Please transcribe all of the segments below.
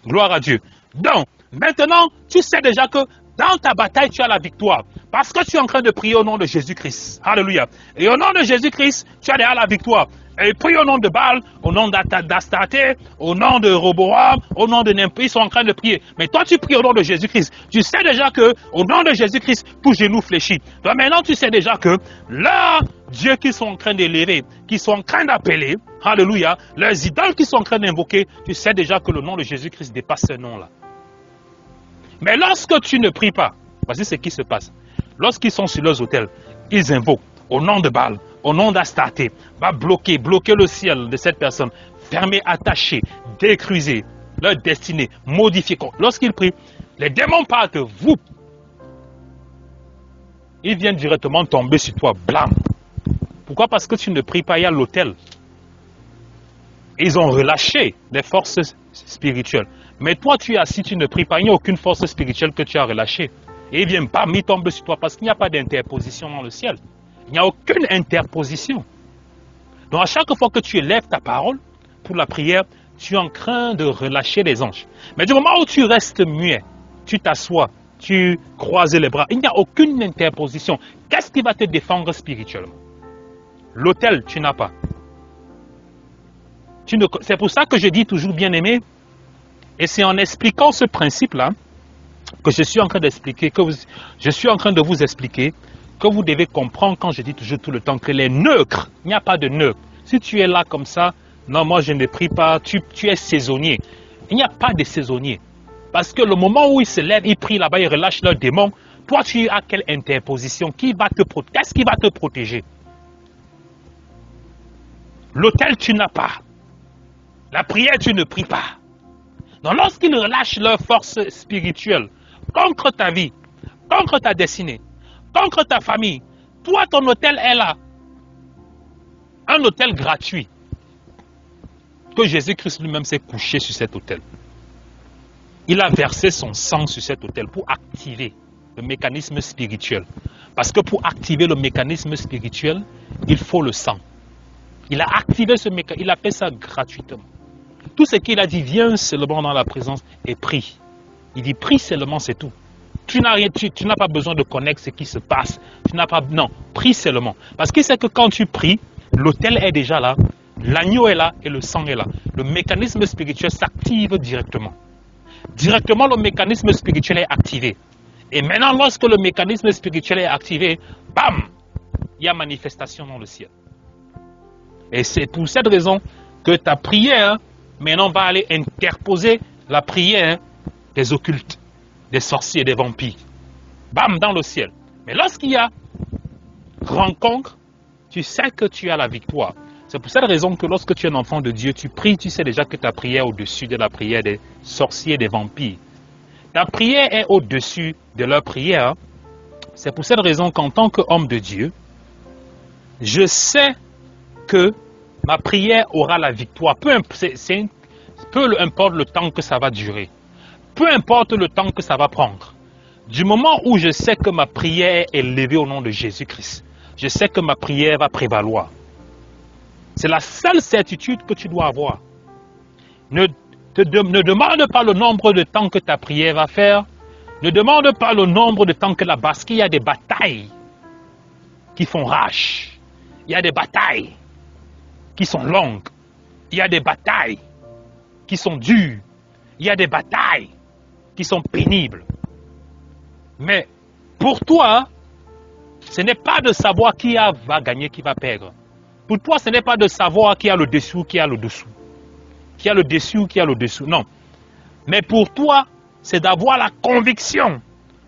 Gloire à Dieu. Donc, maintenant, tu sais déjà que dans ta bataille, tu as la victoire. Parce que tu es en train de prier au nom de Jésus-Christ. Alléluia. Et au nom de Jésus-Christ, tu as déjà la victoire. Et prie au nom de Baal, au nom d'Astarté, au nom de Roboam, au nom de n'importe qui, ils sont en train de prier. Mais toi, tu pries au nom de Jésus-Christ. Tu sais déjà que, au nom de Jésus-Christ, tout genou fléchit. Donc maintenant, tu sais déjà que, là, Dieu qu'ils sont en train d'élever, qu'ils sont en train d'appeler, alléluia, leurs idoles qu'ils sont en train d'invoquer, tu sais déjà que le nom de Jésus-Christ dépasse ce nom-là. Mais lorsque tu ne pries pas, voici ce qui se passe. Lorsqu'ils sont sur leurs autels, ils invoquent au nom de Baal, au nom d'Astarté, va bloquer le ciel de cette personne, fermer, attacher, décruiser leur destinée, modifier. Lorsqu'ils prient, les démons partent, vous. Ils viennent directement tomber sur toi, blam. Pourquoi? Parce que tu ne pries pas, il y a l'autel. Ils ont relâché les forces spirituelles. Mais toi, tu es assis, tu ne pries pas, il n'y a aucune force spirituelle que tu as relâchée. Et ils viennent pas tomber sur toi parce qu'il n'y a pas d'interposition dans le ciel. Il n'y a aucune interposition. Donc à chaque fois que tu élèves ta parole pour la prière, tu es en train de relâcher les anges. Mais du moment où tu restes muet, tu t'assois, tu croises les bras, il n'y a aucune interposition. Qu'est-ce qui va te défendre spirituellement? L'autel, tu n'as pas. C'est pour ça que je dis toujours, bien aimé, et c'est en expliquant ce principe-là que je suis en train d'expliquer, je suis en train de vous expliquer que vous devez comprendre quand je dis toujours tout le temps que les neutres, il n'y a pas de neutre. Si tu es là comme ça, non, moi je ne prie pas, tu es saisonnier. Il n'y a pas de saisonnier. Parce que le moment où ils se lèvent, ils prient là-bas, ils relâchent leurs démons, toi tu as quelle interposition? Qu'est-ce qui va te protéger? L'autel, tu n'as pas. La prière, tu ne pries pas. Donc lorsqu'ils relâchent leur force spirituelle contre ta vie, contre ta destinée, contre ta famille, toi ton hôtel est là. Un hôtel gratuit. Que Jésus-Christ lui-même s'est couché sur cet hôtel. Il a versé son sang sur cet hôtel pour activer le mécanisme spirituel. Parce que pour activer le mécanisme spirituel, il faut le sang. Il a activé ce mécanisme, il a fait ça gratuitement. Tout ce qu'il a dit, viens seulement dans la présence et prie. Il dit, prie seulement, c'est tout. Tu n'as pas besoin de connaître ce qui se passe. Non, prie seulement. Parce qu'il sait que quand tu pries, l'autel est déjà là, l'agneau est là et le sang est là. Le mécanisme spirituel s'active directement. Directement, le mécanisme spirituel est activé. Et maintenant, lorsque le mécanisme spirituel est activé, bam, il y a manifestation dans le ciel. Et c'est pour cette raison que ta prière, maintenant, va aller interposer la prière des occultes, des sorciers, des vampires. Bam, dans le ciel. Mais lorsqu'il y a rencontre, tu sais que tu as la victoire. C'est pour cette raison que lorsque tu es un enfant de Dieu, tu pries, tu sais déjà que ta prière est au-dessus de la prière des sorciers, des vampires. Ta prière est au-dessus de leur prière. C'est pour cette raison qu'en tant qu'homme de Dieu, je sais que ma prière aura la victoire. Peu importe le temps que ça va durer. Peu importe le temps que ça va prendre. Du moment où je sais que ma prière est élevée au nom de Jésus-Christ, je sais que ma prière va prévaloir. C'est la seule certitude que tu dois avoir. Ne demande pas le nombre de temps que ta prière va faire. Ne demande pas le nombre de temps que la basse. Il y a des batailles qui font rage. Il y a des batailles qui sont longues. Il y a des batailles qui sont dures. Il y a des batailles qui sont pénibles. Mais pour toi, ce n'est pas de savoir qui va gagner, qui va perdre. Pour toi, ce n'est pas de savoir qui a le dessous, qui a le dessous. Qui a le dessous, qui a le dessous. Non. Mais pour toi, c'est d'avoir la conviction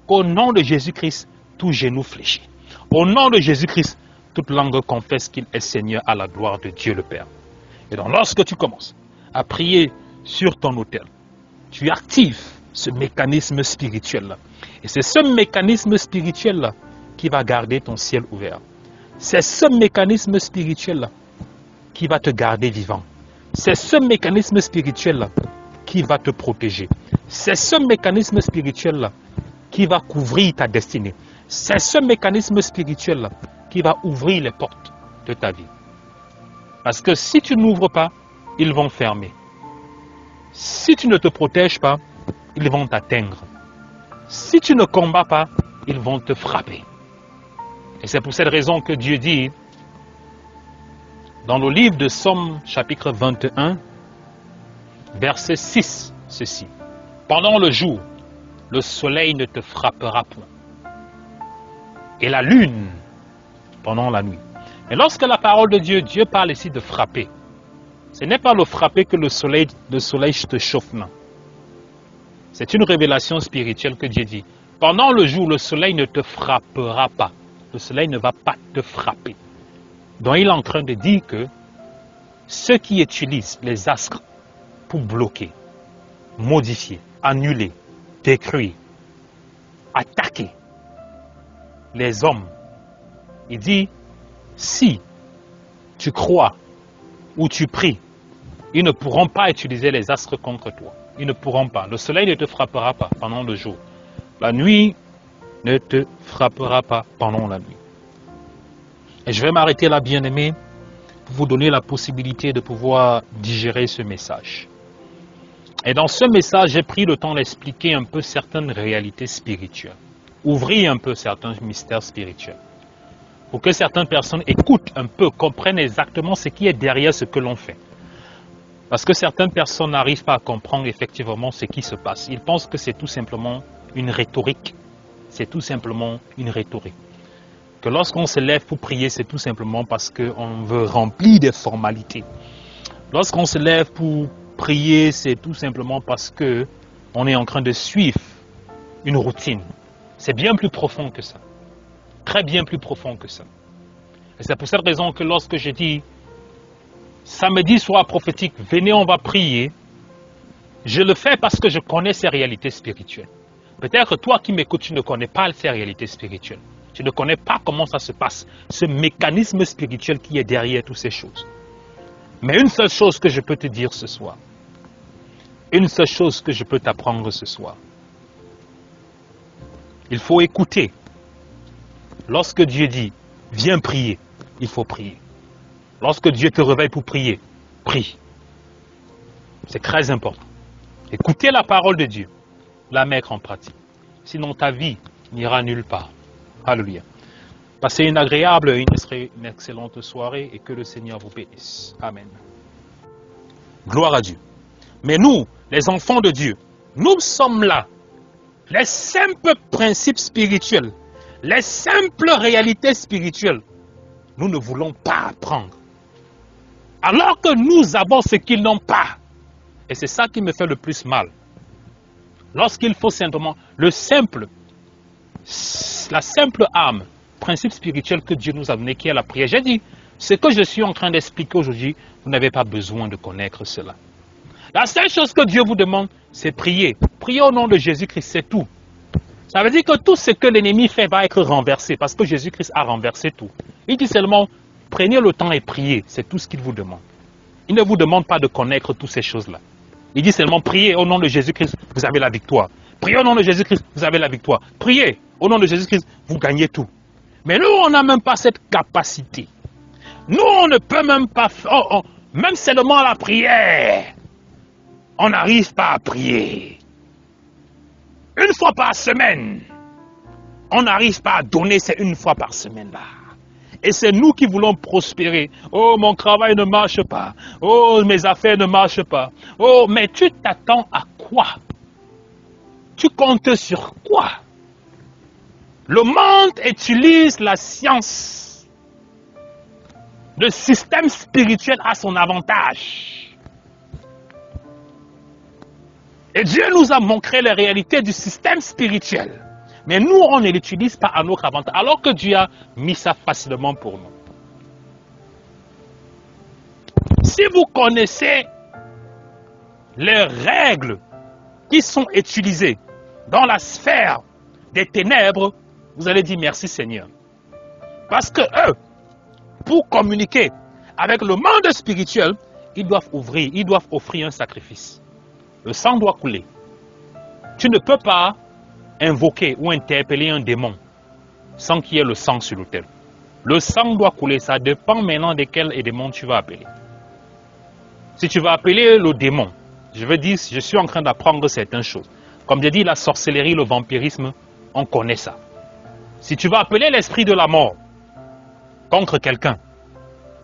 qu'au nom de Jésus-Christ, tout genou fléchit. Au nom de Jésus-Christ, toute langue confesse qu'il est Seigneur à la gloire de Dieu le Père. Et donc, lorsque tu commences à prier sur ton autel, tu actives ce mécanisme spirituel-là. Et c'est ce mécanisme spirituel-là qui va garder ton ciel ouvert. C'est ce mécanisme spirituel-là qui va te garder vivant. C'est ce mécanisme spirituel-là qui va te protéger. C'est ce mécanisme spirituel-là qui va couvrir ta destinée. C'est ce mécanisme spirituel-là qui va ouvrir les portes de ta vie. Parce que si tu n'ouvres pas, ils vont fermer. Si tu ne te protèges pas, ils vont t'atteindre. Si tu ne combats pas, ils vont te frapper. Et c'est pour cette raison que Dieu dit, dans le livre de Somme, chapitre 21, verset 6, ceci. Pendant le jour, le soleil ne te frappera point. Et la lune, pendant la nuit. Et lorsque la parole de Dieu, Dieu parle ici de frapper. Ce n'est pas le frapper que le soleil te chauffe, non. C'est une révélation spirituelle que Dieu dit. Pendant le jour, le soleil ne te frappera pas. Le soleil ne va pas te frapper. Donc il est en train de dire que ceux qui utilisent les astres pour bloquer, modifier, annuler, détruire, attaquer les hommes, il dit, si tu crois ou tu pries, ils ne pourront pas utiliser les astres contre toi. Ils ne pourront pas. Le soleil ne te frappera pas pendant le jour. La nuit ne te frappera pas pendant la nuit. Et je vais m'arrêter là, bien-aimés, pour vous donner la possibilité de pouvoir digérer ce message. Et dans ce message, j'ai pris le temps d'expliquer un peu certaines réalités spirituelles. Ouvrir un peu certains mystères spirituels. Pour que certaines personnes écoutent un peu, comprennent exactement ce qui est derrière ce que l'on fait. Parce que certaines personnes n'arrivent pas à comprendre effectivement ce qui se passe. Ils pensent que c'est tout simplement une rhétorique. C'est tout simplement une rhétorique. Que lorsqu'on se lève pour prier, c'est tout simplement parce qu'on veut remplir des formalités. Lorsqu'on se lève pour prier, c'est tout simplement parce qu'on est en train de suivre une routine. C'est bien plus profond que ça. Très bien plus profond que ça. Et c'est pour cette raison que lorsque je dis samedi soir prophétique, venez, on va prier, je le fais parce que je connais ces réalités spirituelles. Peut-être que toi qui m'écoutes, tu ne connais pas ces réalités spirituelles. Tu ne connais pas comment ça se passe, ce mécanisme spirituel qui est derrière toutes ces choses. Mais une seule chose que je peux te dire ce soir, une seule chose que je peux t'apprendre ce soir, il faut écouter. Lorsque Dieu dit, viens prier, il faut prier. Lorsque Dieu te réveille pour prier, prie. C'est très important. Écoutez la parole de Dieu, la mettre en pratique. Sinon ta vie n'ira nulle part. Alléluia. Passez une agréable et une excellente soirée et que le Seigneur vous bénisse. Amen. Gloire à Dieu. Mais nous, les enfants de Dieu, nous sommes là. Les simples principes spirituels, les simples réalités spirituelles, nous ne voulons pas apprendre. Alors que nous avons ce qu'ils n'ont pas. Et c'est ça qui me fait le plus mal. Lorsqu'il faut simplement la simple âme, principe spirituel que Dieu nous a donné, qui est la prière. J'ai dit, ce que je suis en train d'expliquer aujourd'hui, vous n'avez pas besoin de connaître cela. La seule chose que Dieu vous demande, c'est prier. Prier au nom de Jésus-Christ, c'est tout. Ça veut dire que tout ce que l'ennemi fait va être renversé, parce que Jésus-Christ a renversé tout. Il dit seulement, prenez le temps et priez, c'est tout ce qu'il vous demande. Il ne vous demande pas de connaître toutes ces choses-là. Il dit seulement, priez au nom de Jésus-Christ, vous avez la victoire. Priez au nom de Jésus-Christ, vous avez la victoire. Priez au nom de Jésus-Christ, vous gagnez tout. Mais nous, on n'a même pas cette capacité. Nous, on ne peut même pas, même seulement la prière, on n'arrive pas à prier. Une fois par semaine, on n'arrive pas à donner, c'est une fois par semaine là. Et c'est nous qui voulons prospérer. Oh, mon travail ne marche pas. Oh, mes affaires ne marchent pas. Oh, mais tu t'attends à quoi? Tu comptes sur quoi? Le monde utilise la science. Le système spirituel a son avantage. Et Dieu nous a montré les réalités du système spirituel. Mais nous, on ne l'utilise pas à notre avantage, alors que Dieu a mis ça facilement pour nous. Si vous connaissez les règles qui sont utilisées dans la sphère des ténèbres, vous allez dire merci Seigneur. Parce que eux, pour communiquer avec le monde spirituel, ils doivent offrir un sacrifice. Le sang doit couler. Tu ne peux pas invoquer ou interpeller un démon sans qu'il y ait le sang sur l'autel. Le sang doit couler, ça dépend maintenant de quel démon tu vas appeler. Si tu vas appeler le démon Je veux dire, je suis en train d'apprendre certaines choses. Comme j'ai dit, la sorcellerie, le vampirisme, on connaît ça. Si tu vas appeler l'esprit de la mort contre quelqu'un,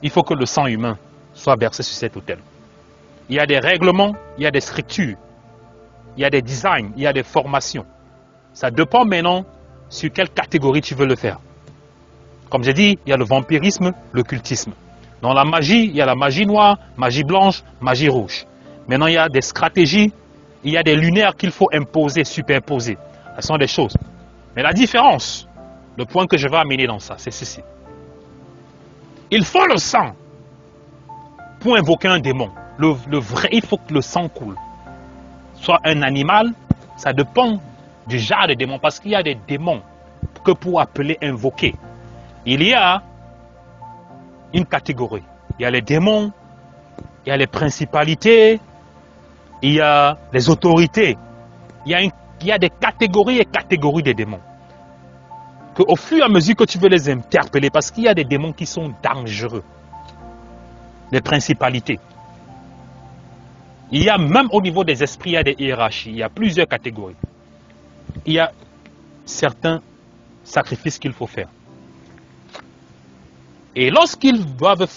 il faut que le sang humain soit versé sur cet autel. Il y a des règlements, il y a des structures, il y a des designs, il y a des formations. Ça dépend maintenant sur quelle catégorie tu veux le faire. Comme j'ai dit, il y a le vampirisme, l'occultisme. Dans la magie, il y a la magie noire, magie blanche, magie rouge. Maintenant, il y a des stratégies, il y a des lunaires qu'il faut imposer, superposer. Ce sont des choses. Mais la différence, le point que je vais amener dans ça, c'est ceci. Il faut le sang pour invoquer un démon. Le vrai, il faut que le sang coule. Soit un animal, ça dépend du genre de démon. Parce qu'il y a des démons que pour appeler, invoquer, il y a une catégorie. Il y a les démons, il y a les principalités, il y a les autorités. Il y a des catégories et catégories de démons. Au fur et à mesure que tu veux les interpeller, parce qu'il y a des démons qui sont dangereux. Les principalités. Il y a même au niveau des esprits, il y a des hiérarchies, il y a plusieurs catégories. Il y a certains sacrifices qu'il faut faire. Et lorsqu'ils doivent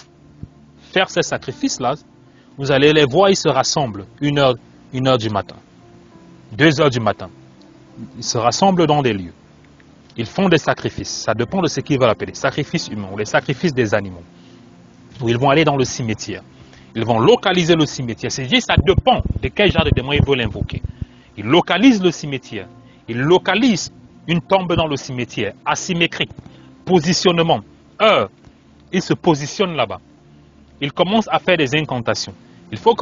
faire ces sacrifices-là, vous allez les voir, ils se rassemblent 1h du matin, 2h du matin. Ils se rassemblent dans des lieux. Ils font des sacrifices. Ça dépend de ce qu'ils veulent appeler. Sacrifices humains ou les sacrifices des animaux. Ou ils vont aller dans le cimetière. Ils vont localiser le cimetière. C'est-à-dire ça dépend de quel genre de démon ils veulent invoquer. Ils localisent le cimetière. Ils localisent une tombe dans le cimetière. Asymétrique. Positionnement. Heure. Ils se positionnent là-bas. Ils commencent à faire des incantations. Il faut,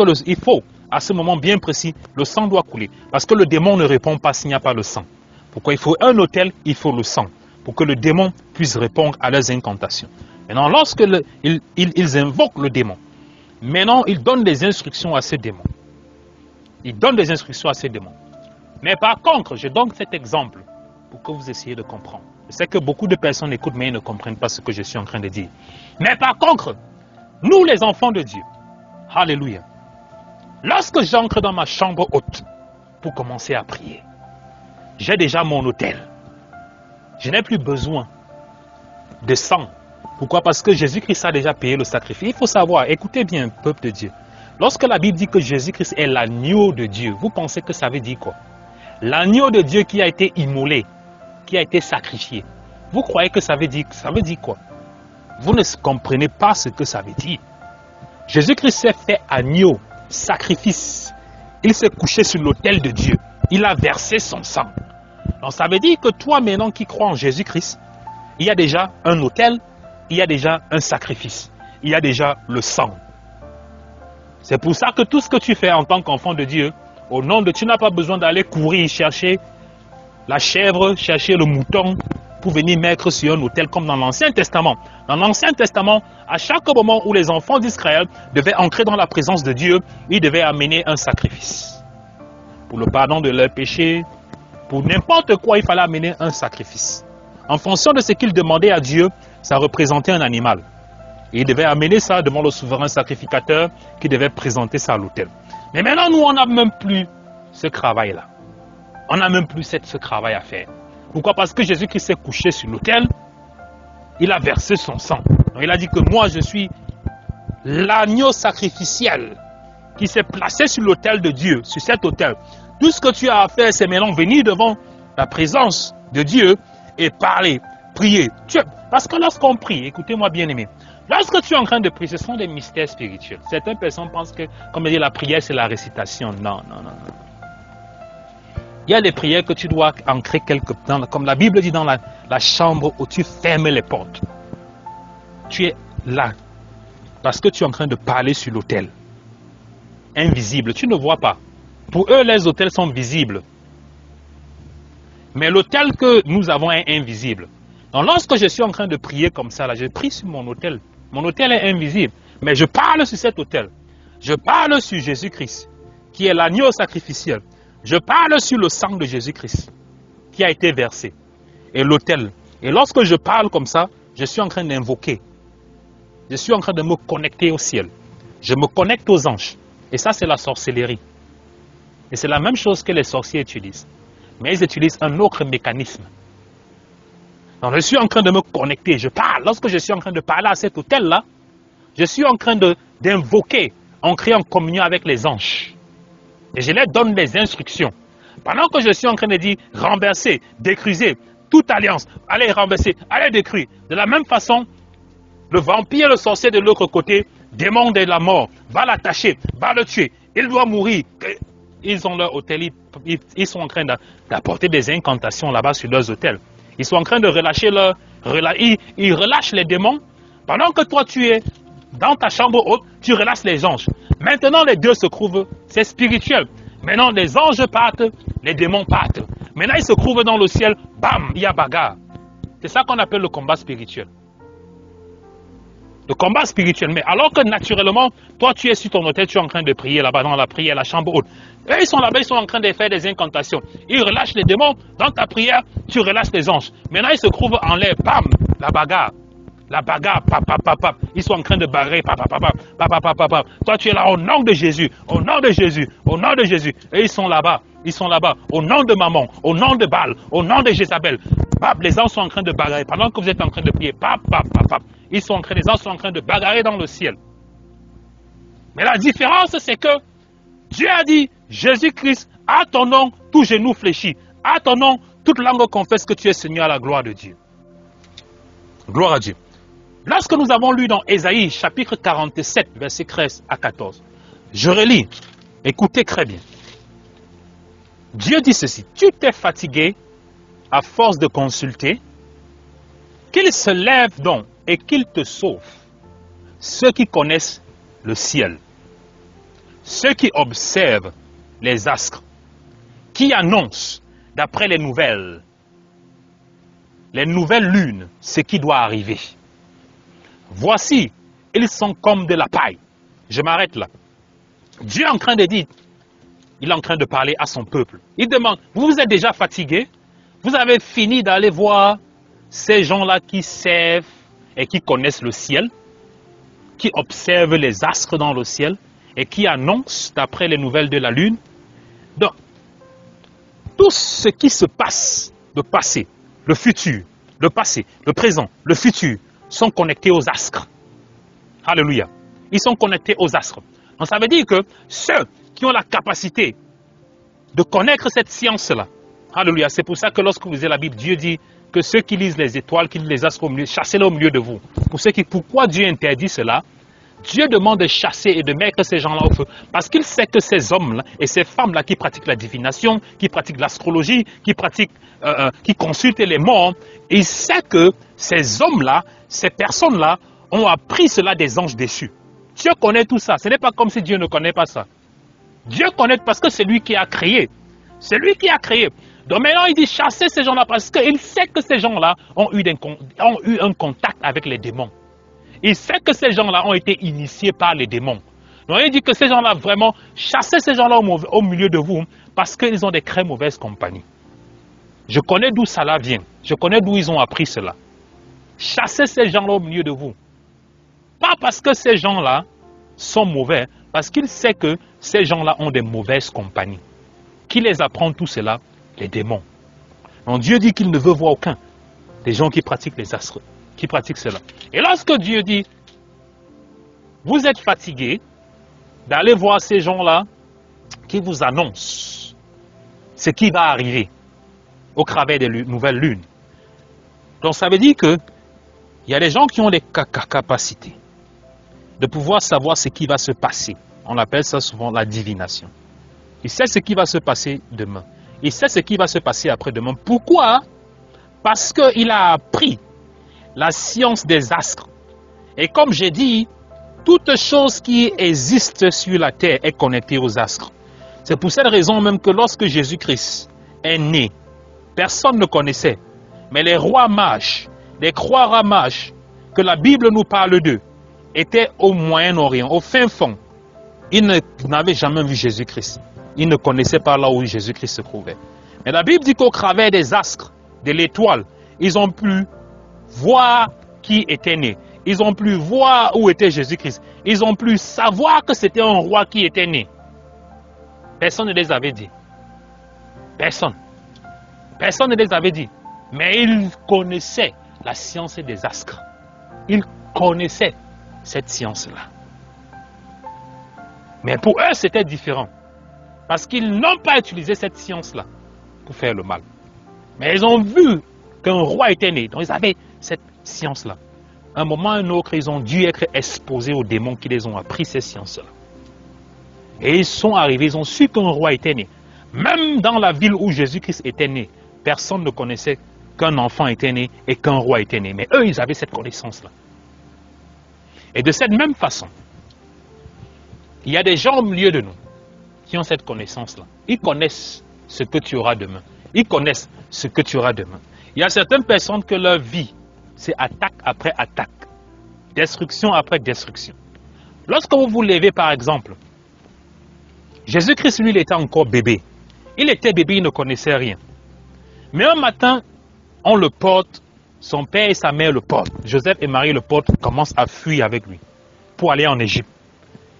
à ce moment bien précis, le sang doit couler. Parce que le démon ne répond pas s'il n'y a pas le sang. Pourquoi il faut un autel, il faut le sang. Pour que le démon puisse répondre à leurs incantations. Maintenant, lorsque ils invoquent le démon, maintenant, ils donnent des instructions à ce démon. Ils donnent des instructions à ce démon. Mais par contre, je donne cet exemple pour que vous essayiez de comprendre. Je sais que beaucoup de personnes écoutent, mais ils ne comprennent pas ce que je suis en train de dire. Mais par contre, nous les enfants de Dieu, alléluia, lorsque j'entre dans ma chambre haute pour commencer à prier, j'ai déjà mon autel. Je n'ai plus besoin de sang. Pourquoi? Parce que Jésus-Christ a déjà payé le sacrifice. Il faut savoir, écoutez bien, peuple de Dieu. Lorsque la Bible dit que Jésus-Christ est l'agneau de Dieu, vous pensez que ça veut dire quoi? L'agneau de Dieu qui a été immolé, qui a été sacrifié. Vous croyez que ça veut dire quoi? Vous ne comprenez pas ce que ça veut dire. Jésus-Christ s'est fait agneau, sacrifice. Il s'est couché sur l'autel de Dieu. Il a versé son sang. Donc ça veut dire que toi maintenant qui crois en Jésus-Christ, il y a déjà un autel, il y a déjà un sacrifice, il y a déjà le sang. C'est pour ça que tout ce que tu fais en tant qu'enfant de Dieu, au nom de tu n'as pas besoin d'aller courir chercher la chèvre, chercher le mouton pour venir mettre sur un autel comme dans l'Ancien Testament. Dans l'Ancien Testament, à chaque moment où les enfants d'Israël devaient entrer dans la présence de Dieu, ils devaient amener un sacrifice. Pour le pardon de leurs péchés, pour n'importe quoi, il fallait amener un sacrifice. En fonction de ce qu'ils demandaient à Dieu, ça représentait un animal. Et ils devaient amener ça devant le souverain sacrificateur qui devait présenter ça à l'autel. Mais maintenant, nous, on n'a même plus ce travail-là. On n'a même plus ce travail à faire. Pourquoi? Parce que Jésus-Christ s'est couché sur l'autel, il a versé son sang. Donc, il a dit que moi, je suis l'agneau sacrificiel qui s'est placé sur l'autel de Dieu, sur cet autel. Tout ce que tu as à faire, c'est maintenant venir devant la présence de Dieu et parler, prier. Parce que lorsqu'on prie, écoutez-moi bien aimé, lorsque tu es en train de prier, ce sont des mystères spirituels. Certaines personnes pensent que, comme dit, la prière, c'est la récitation. Non. Il y a des prières que tu dois ancrer quelque temps, comme la Bible dit dans la chambre où tu fermes les portes. Tu es là, parce que tu es en train de parler sur l'autel. Invisible, tu ne vois pas. Pour eux, les autels sont visibles. Mais l'autel que nous avons est invisible. Donc lorsque je suis en train de prier comme ça, là, je prie sur mon autel. Mon autel est invisible. Mais je parle sur cet autel. Je parle sur Jésus-Christ, qui est l'agneau sacrificiel. Je parle sur le sang de Jésus-Christ, qui a été versé. Et l'autel. Et lorsque je parle comme ça, je suis en train d'invoquer. Je suis en train de me connecter au ciel. Je me connecte aux anges. Et ça, c'est la sorcellerie. Et c'est la même chose que les sorciers utilisent. Mais ils utilisent un autre mécanisme. Donc je suis en train de me connecter, je parle. Lorsque je suis en train de parler à cet hôtel-là, je suis en train d'invoquer, entrer en communion avec les anges. Et je leur donne des instructions. Pendant que je suis en train de dire renverser, décruiser, toute alliance, allez renverser, allez détruire. De la même façon, le vampire, le sorcier de l'autre côté, démon de la mort, va l'attacher, va le tuer, il doit mourir. Ils ont leur hôtel, ils sont en train d'apporter des incantations là-bas sur leurs hôtels. Ils sont en train de relâcher ils relâchent les démons. Pendant que toi tu es dans ta chambre haute, tu relâches les anges. Maintenant les deux se trouvent, c'est spirituel. Maintenant les anges partent, les démons partent. Maintenant ils se trouvent dans le ciel, bam, il y a bagarre. C'est ça qu'on appelle le combat spirituel. Le combat spirituel. Mais alors que naturellement, toi tu es sur ton hôtel, tu es en train de prier là-bas dans la prière, la chambre haute. Eux ils sont là-bas, ils sont en train de faire des incantations. Ils relâchent les démons. Dans ta prière, tu relâches les anges. Maintenant ils se trouvent en l'air, bam, la bagarre. La bagarre, papa, papa. Ils sont en train de bagarrer, papa, papa, papa, papa, papa. Toi tu es là au nom de Jésus, au nom de Jésus, au nom de Jésus. Et ils sont là-bas. Ils sont là-bas, au nom de Maman, au nom de Baal, au nom de Jézabel. Bap, les anges sont en train de bagarrer. Pendant que vous êtes en train de prier, pap, pap, pap, pap. Les anges sont en train de bagarrer dans le ciel. Mais la différence, c'est que Dieu a dit, Jésus-Christ, à ton nom, tout genou fléchit. À ton nom, toute langue confesse que tu es Seigneur à la gloire de Dieu. Gloire à Dieu. Lorsque nous avons lu dans Ésaïe, chapitre 47, versets 13 à 14, je relis, écoutez très bien. Dieu dit ceci, tu t'es fatigué à force de consulter, qu'il se lève donc et qu'il te sauve, ceux qui connaissent le ciel, ceux qui observent les astres, qui annoncent d'après les nouvelles lunes, ce qui doit arriver. Voici, ils sont comme de la paille. Je m'arrête là. Dieu est en train de dire, il est en train de parler à son peuple. Il demande, vous êtes déjà fatigué? Vous avez fini d'aller voir ces gens-là qui servent et qui connaissent le ciel, qui observent les astres dans le ciel et qui annoncent d'après les nouvelles de la lune? Donc, tout ce qui se passe, le passé, le futur, le passé, le présent, le futur, sont connectés aux astres. Alléluia. Ils sont connectés aux astres. Donc ça veut dire que ceux qui ont la capacité de connaître cette science-là, alléluia, c'est pour ça que lorsque vous lisez la Bible, Dieu dit que ceux qui lisent les étoiles, qui lisent les astres au milieu, chassez-les au milieu de vous. Pourquoi Dieu interdit cela? Dieu demande de chasser et de mettre ces gens-là au feu. Parce qu'il sait que ces hommes-là et ces femmes-là qui pratiquent la divination, qui pratiquent l'astrologie, qui consultent les morts, il sait que ces hommes-là, ces personnes-là, ont appris cela des anges déchus. Dieu connaît tout ça. Ce n'est pas comme si Dieu ne connaît pas ça. Dieu connaît parce que c'est lui qui a créé. C'est lui qui a créé. Donc maintenant, il dit chasser ces gens-là parce qu'il sait que ces gens-là ont eu un contact avec les démons. Il sait que ces gens-là ont été initiés par les démons. Donc il dit que ces gens-là, vraiment, chassez ces gens-là au milieu de vous parce qu'ils ont des très mauvaises compagnies. Je connais d'où cela vient. Je connais d'où ils ont appris cela. Chassez ces gens-là au milieu de vous. Pas parce que ces gens-là sont mauvais, parce qu'il sait que ces gens-là ont des mauvaises compagnies. Qui les apprend tout cela? Les démons. Donc Dieu dit qu'il ne veut voir aucun des gens qui pratiquent les astres, qui pratiquent cela. Et lorsque Dieu dit, vous êtes fatigués d'aller voir ces gens-là qui vous annoncent ce qui va arriver au travers des nouvelles lunes. Donc ça veut dire que il y a des gens qui ont des capacités de pouvoir savoir ce qui va se passer. On appelle ça souvent la divination. Il sait ce qui va se passer demain. Il sait ce qui va se passer après-demain. Pourquoi? Parce qu'il a appris la science des astres. Et comme j'ai dit, toute chose qui existe sur la terre est connectée aux astres. C'est pour cette raison même que lorsque Jésus-Christ est né, personne ne connaissait. Mais les rois mages, les croix mages, que la Bible nous parle d'eux, étaient au Moyen-Orient, au fin fond. Ils n'avaient jamais vu Jésus-Christ. Ils ne connaissaient pas là où Jésus-Christ se trouvait. Mais la Bible dit qu'au travers des astres, de l'étoile, ils ont pu voir qui était né. Ils ont pu voir où était Jésus-Christ. Ils ont pu savoir que c'était un roi qui était né. Personne ne les avait dit. Personne. Personne ne les avait dit. Mais ils connaissaient la science des astres. Ils connaissaient cette science-là. Mais pour eux, c'était différent. Parce qu'ils n'ont pas utilisé cette science-là pour faire le mal. Mais ils ont vu qu'un roi était né. Donc ils avaient cette science-là. À un moment ou un autre, ils ont dû être exposés aux démons qui les ont appris ces sciences-là. Et ils sont arrivés, ils ont su qu'un roi était né. Même dans la ville où Jésus-Christ était né, personne ne connaissait qu'un enfant était né et qu'un roi était né. Mais eux, ils avaient cette connaissance-là. Et de cette même façon, il y a des gens au milieu de nous qui ont cette connaissance-là. Ils connaissent ce que tu auras demain. Ils connaissent ce que tu auras demain. Il y a certaines personnes que leur vie, c'est attaque après attaque, destruction après destruction. Lorsque vous vous levez, par exemple, Jésus-Christ, lui, il était encore bébé. Il était bébé, il ne connaissait rien. Mais un matin, on le porte, son père et sa mère le portent. Joseph et Marie le portent, commencent à fuir avec lui pour aller en Égypte.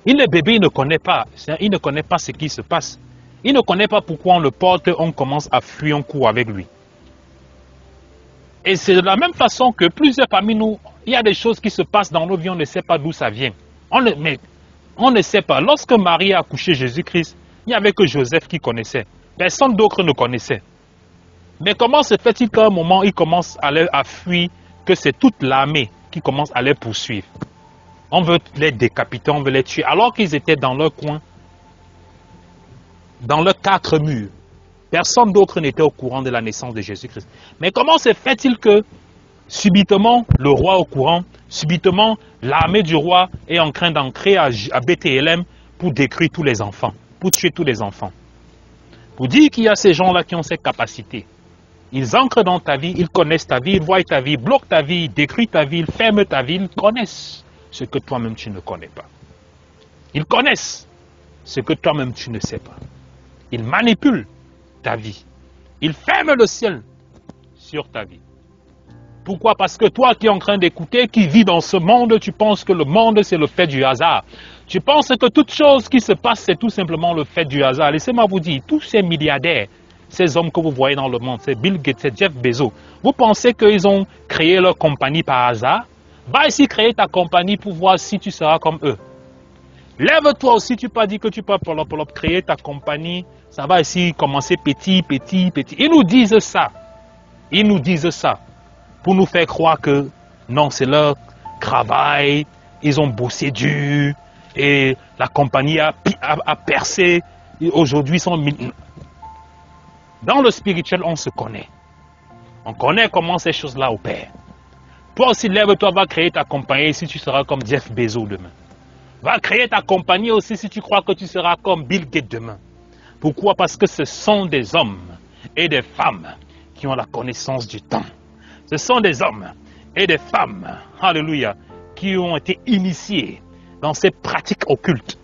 Il est bébé, il ne connaît pas ce qui se passe. Il ne connaît pas pourquoi on le porte, on commence à fuir, on court avec lui. Et c'est de la même façon que plusieurs parmi nous, il y a des choses qui se passent dans nos vies, on ne sait pas d'où ça vient. Mais on ne sait pas. Lorsque Marie a accouché Jésus-Christ, il n'y avait que Joseph qui connaissait. Personne d'autre ne connaissait. Mais comment se fait-il qu'à un moment, ils commencent à fuir, que c'est toute l'armée qui commence à les poursuivre? On veut les décapiter, on veut les tuer, alors qu'ils étaient dans leur coin, dans leurs 4 murs. Personne d'autre n'était au courant de la naissance de Jésus-Christ. Mais comment se fait-il que, subitement, le roi est au courant, subitement, l'armée du roi est en train d'entrer à Bethléem pour détruire tous les enfants, pour tuer tous les enfants? Pour dire qu'il y a ces gens-là qui ont cette capacité. Ils entrent dans ta vie, ils connaissent ta vie, ils voient ta vie, ils bloquent ta vie, ils détruisent ta vie, ils ferment ta vie, ils connaissent ce que toi-même tu ne connais pas. Ils connaissent ce que toi-même tu ne sais pas. Ils manipulent ta vie. Ils ferment le ciel sur ta vie. Pourquoi? Parce que toi qui es en train d'écouter, qui vis dans ce monde, tu penses que le monde c'est le fait du hasard. Tu penses que toute chose qui se passe c'est tout simplement le fait du hasard. Laissez-moi vous dire, tous ces milliardaires, ces hommes que vous voyez dans le monde, c'est Bill Gates, c'est Jeff Bezos, vous pensez qu'ils ont créé leur compagnie par hasard? Va ici créer ta compagnie pour voir si tu seras comme eux. Lève-toi aussi, tu pas dit que tu peux créer ta compagnie, ça va ici commencer petit, petit, petit. Ils nous disent ça. Ils nous disent ça pour nous faire croire que non, c'est leur travail, ils ont bossé dur et la compagnie a percé. Aujourd'hui, dans le spirituel, on se connaît. On connaît comment ces choses-là opèrent. Toi aussi, lève-toi, va créer ta compagnie si tu seras comme Jeff Bezos demain. Va créer ta compagnie aussi si tu crois que tu seras comme Bill Gates demain. Pourquoi? Parce que ce sont des hommes et des femmes qui ont la connaissance du temps. Ce sont des hommes et des femmes, alléluia, qui ont été initiés dans ces pratiques occultes.